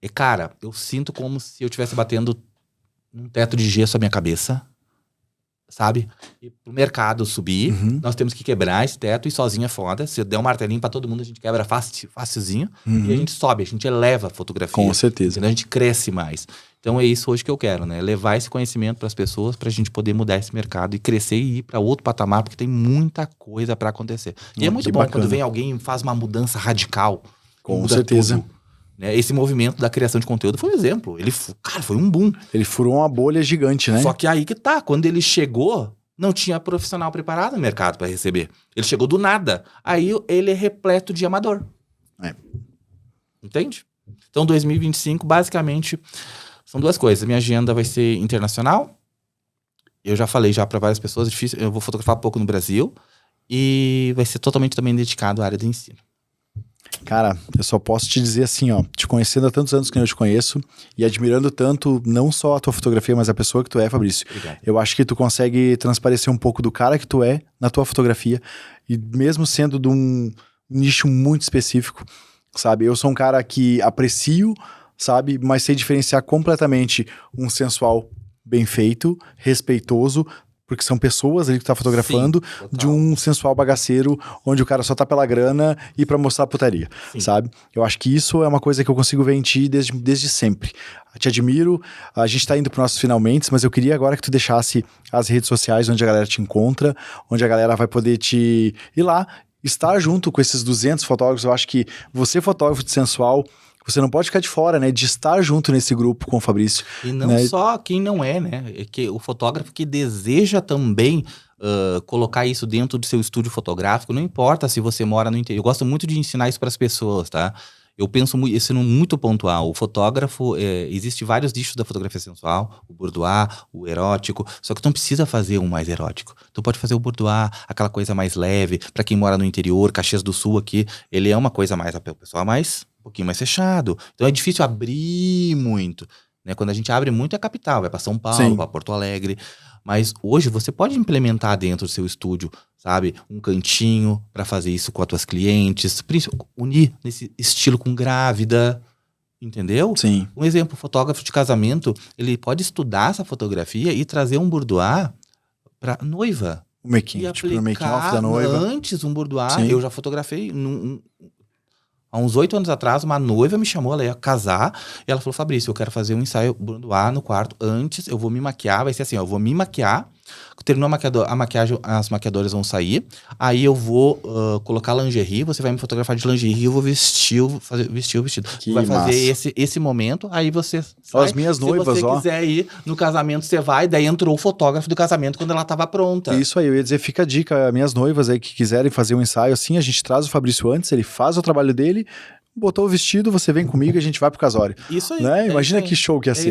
[SPEAKER 2] E cara, eu sinto como se eu estivesse batendo um teto de gesso à minha cabeça, sabe? E pro mercado subir, nós temos que quebrar esse teto e sozinho é foda. Se eu der um martelinho pra todo mundo, a gente quebra facilzinho e a gente sobe, a gente eleva a fotografia.
[SPEAKER 1] Com certeza.
[SPEAKER 2] Entendeu? A gente cresce mais. Então é isso hoje que eu quero, né? Levar esse conhecimento para as pessoas pra gente poder mudar esse mercado e crescer e ir para outro patamar, porque tem muita coisa para acontecer. E é muito bom quando vem alguém e faz uma mudança radical.
[SPEAKER 1] Com certeza.
[SPEAKER 2] Tudo. Esse movimento da criação de conteúdo foi um exemplo. Cara, foi um boom.
[SPEAKER 1] Ele furou uma bolha gigante, né?
[SPEAKER 2] Só que aí que tá. Quando ele chegou, não tinha profissional preparado no mercado para receber. Ele chegou do nada. Aí ele é repleto de amador. Entende? Então, 2025, basicamente, são duas coisas. Minha agenda vai ser internacional. Eu já falei para várias pessoas. É difícil, eu vou fotografar pouco no Brasil. E vai ser totalmente também dedicado à área do ensino.
[SPEAKER 1] Cara, eu só posso te dizer assim, ó, te conhecendo há tantos anos que eu te conheço e admirando tanto, não só a tua fotografia, mas a pessoa que tu é, Fabrício.
[SPEAKER 2] Obrigado.
[SPEAKER 1] Eu acho que tu consegue transparecer um pouco do cara que tu é na tua fotografia e mesmo sendo de um nicho muito específico, sabe? Eu sou um cara que aprecio, sabe? Mas sei diferenciar completamente um sensual bem feito, respeitoso, porque são pessoas ali que tá fotografando,
[SPEAKER 2] sim,
[SPEAKER 1] de um sensual bagaceiro, onde o cara só tá pela grana e pra mostrar putaria, sabe? Eu acho que isso é uma coisa que eu consigo ver em ti desde sempre. Te admiro, a gente tá indo pro nossos finalmente, mas eu queria agora que tu deixasse as redes sociais onde a galera te encontra, onde a galera vai poder te ir lá, estar junto com esses 200 fotógrafos. Eu acho que você, fotógrafo de sensual, você não pode ficar de fora, né? De estar junto nesse grupo com o Fabrício.
[SPEAKER 2] E não
[SPEAKER 1] né?
[SPEAKER 2] só quem não é, né? É que o fotógrafo que deseja também colocar isso dentro do seu estúdio fotográfico, não importa se você mora no interior. Eu gosto muito de ensinar isso para as pessoas, tá? Eu penso isso muito pontual. O fotógrafo, existe vários nichos da fotografia sensual, o boudoir, o erótico, só que tu não precisa fazer um mais erótico. Tu pode fazer o boudoir, aquela coisa mais leve, para quem mora no interior, Caxias do Sul aqui, ele é uma coisa mais, o pessoal mais, um pouquinho mais fechado. Então é difícil abrir muito, né? Quando a gente abre muito é capital, vai para São Paulo, para Porto Alegre. Mas hoje você pode implementar dentro do seu estúdio, sabe? Um cantinho para fazer isso com as tuas clientes, unir nesse estilo com grávida, entendeu?
[SPEAKER 1] Sim.
[SPEAKER 2] Um exemplo, fotógrafo de casamento, ele pode estudar essa fotografia e trazer um boudoir para noiva.
[SPEAKER 1] O making, tipo o making off da noiva.
[SPEAKER 2] Antes um boudoir, eu já fotografei há uns 8 anos atrás, uma noiva me chamou, ela ia casar, e ela falou, Fabrício, eu quero fazer um ensaio boudoir no quarto, antes eu vou me maquiar, vai ser assim, ó, eu vou me maquiar, terminou a maquiagem, as maquiadoras vão sair, aí eu vou colocar lingerie, você vai me fotografar de lingerie, eu vou vestir o vestido.
[SPEAKER 1] Que
[SPEAKER 2] vai fazer
[SPEAKER 1] massa.
[SPEAKER 2] esse momento, aí você sai.
[SPEAKER 1] As minhas noivas,
[SPEAKER 2] se você quiser ir no casamento, você vai, daí entrou o fotógrafo do casamento quando ela tava pronta.
[SPEAKER 1] Isso aí, eu ia dizer, fica a dica, minhas noivas aí que quiserem fazer um ensaio assim, a gente traz o Fabrício antes, ele faz o trabalho dele, botou o vestido, você vem comigo e a gente vai pro casório.
[SPEAKER 2] Isso aí.
[SPEAKER 1] Né? Imagina que show que ia ser.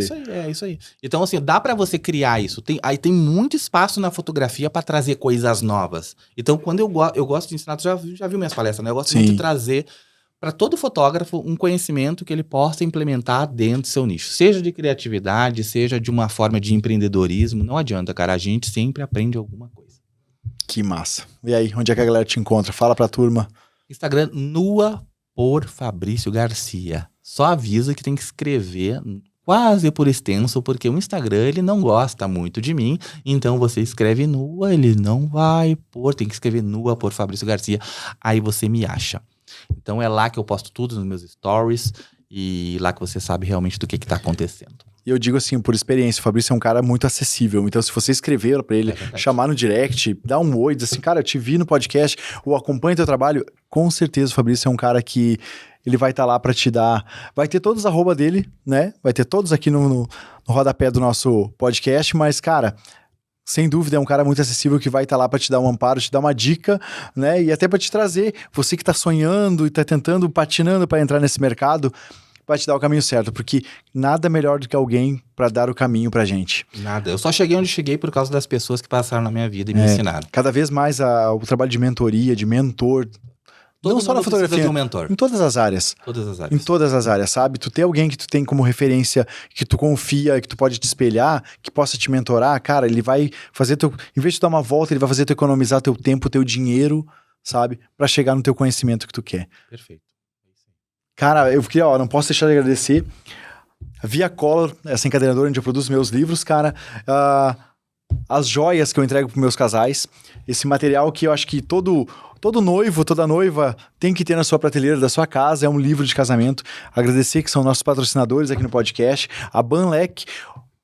[SPEAKER 2] Isso aí. Então, assim, dá pra você criar isso. Aí tem muito espaço na fotografia pra trazer coisas novas. Então, quando eu gosto de ensinar, tu já viu minhas palestras, né? Eu gosto muito de trazer para todo fotógrafo um conhecimento que ele possa implementar dentro do seu nicho. Seja de criatividade, seja de uma forma de empreendedorismo. Não adianta, cara. A gente sempre aprende alguma coisa.
[SPEAKER 1] Que massa. E aí, onde é que a galera te encontra? Fala pra turma.
[SPEAKER 2] Instagram, Nua por Fabrício Garcia. Só avisa que tem que escrever quase por extenso, porque o Instagram ele não gosta muito de mim, então você escreve Nua, ele não vai pôr, tem que escrever Nua por Fabrício Garcia, aí você me acha. Então é lá que eu posto tudo nos meus stories e lá que você sabe realmente do que tá acontecendo.
[SPEAKER 1] E eu digo assim, por experiência, o Fabrício é um cara muito acessível. Então, se você escrever pra ele, chamar no direct, dar um oi, dizer assim, cara, eu te vi no podcast, ou acompanha teu trabalho, com certeza o Fabrício é um cara que ele vai estar lá pra te dar... Vai ter todos os arroba dele, né? Vai ter todos aqui no rodapé do nosso podcast, mas, cara... sem dúvida, é um cara muito acessível que vai estar lá para te dar um amparo, te dar uma dica, né? E até para te trazer, você que tá sonhando e tá tentando, patinando para entrar nesse mercado, vai te dar o caminho certo, porque nada melhor do que alguém para dar o caminho pra gente.
[SPEAKER 2] Nada. Eu só cheguei onde cheguei por causa das pessoas que passaram na minha vida e me ensinaram.
[SPEAKER 1] Cada vez mais o trabalho de mentoria, de mentor,
[SPEAKER 2] Todo
[SPEAKER 1] não só na
[SPEAKER 2] mundo precisa
[SPEAKER 1] fotografia,
[SPEAKER 2] de um mentor.
[SPEAKER 1] em todas as áreas.
[SPEAKER 2] Todas as
[SPEAKER 1] Em
[SPEAKER 2] áreas.
[SPEAKER 1] todas as áreas, sabe? Tu ter alguém que tu tem como referência, que tu confia, que tu pode te espelhar, que possa te mentorar, cara, ele vai fazer teu... Em vez de tu dar uma volta, ele vai fazer tu economizar teu tempo, teu dinheiro, sabe? Pra chegar no teu conhecimento que tu quer.
[SPEAKER 2] Perfeito.
[SPEAKER 1] Cara, eu queria, não posso deixar de agradecer. Via Color, essa encadernadora onde eu produzo meus livros, cara. As joias que eu entrego para meus casais. Esse material que eu acho que todo noivo, toda noiva tem que ter na sua prateleira da sua casa. É um livro de casamento. Agradecer que são nossos patrocinadores aqui no podcast. A Banlec.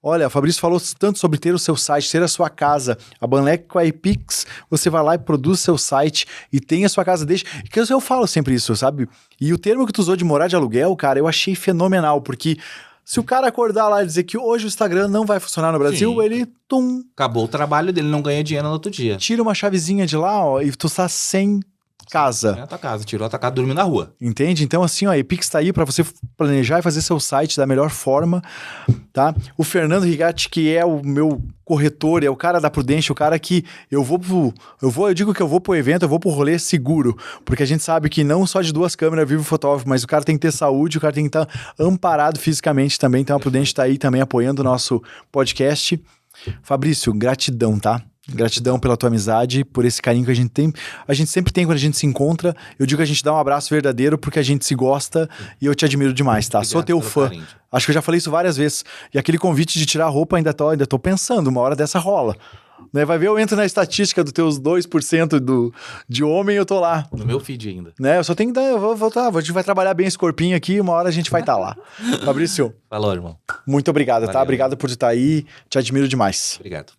[SPEAKER 1] Olha, o Fabrício falou tanto sobre ter o seu site, ter a sua casa. A Banlec com a Epix, você vai lá e produz seu site e tem a sua casa. Que eu falo sempre isso, sabe? E o termo que tu usou de morar de aluguel, cara, eu achei fenomenal, porque se o cara acordar lá e dizer que hoje o Instagram não vai funcionar no Brasil,
[SPEAKER 2] Sim.
[SPEAKER 1] ele,
[SPEAKER 2] Acabou o trabalho dele, não ganha dinheiro no outro dia.
[SPEAKER 1] tira uma chavezinha de lá, ó, e tu tá sem casa.
[SPEAKER 2] É a tua casa, tirou a tua casa, dormiu na rua.
[SPEAKER 1] Entende? Então, assim, ó, a Epix tá aí pra você planejar e fazer seu site da melhor forma, tá? O Fernando Rigatti, que é o meu corretor, é o cara da Prudential, o cara que eu digo que eu vou pro evento, eu vou pro rolê seguro, porque a gente sabe que não só de 2 câmeras vive o fotógrafo, mas o cara tem que ter saúde, o cara tem que estar amparado fisicamente também, então a Prudential tá aí também apoiando o nosso podcast. Fabrício, gratidão, tá? Gratidão pela tua amizade, por esse carinho que a gente tem. A gente sempre tem quando a gente se encontra. Eu digo que a gente dá um abraço verdadeiro porque a gente se gosta e eu te admiro demais, tá?
[SPEAKER 2] Obrigado
[SPEAKER 1] Sou teu
[SPEAKER 2] pelo
[SPEAKER 1] fã.
[SPEAKER 2] carinho.
[SPEAKER 1] Acho que eu já falei isso várias vezes. E aquele convite de tirar a roupa, ainda tô pensando, uma hora dessa rola. Né? Vai ver, eu entro na estatística dos teus 2% de homem, eu tô lá.
[SPEAKER 2] No meu feed ainda.
[SPEAKER 1] Né? Eu só tenho que dar, eu vou voltar. A gente vai trabalhar bem esse corpinho aqui, uma hora a gente vai estar lá. Fabrício,
[SPEAKER 2] Falou, irmão.
[SPEAKER 1] muito obrigado, tá?
[SPEAKER 2] Valeu.
[SPEAKER 1] Obrigado por estar aí. Te admiro demais.
[SPEAKER 2] Obrigado.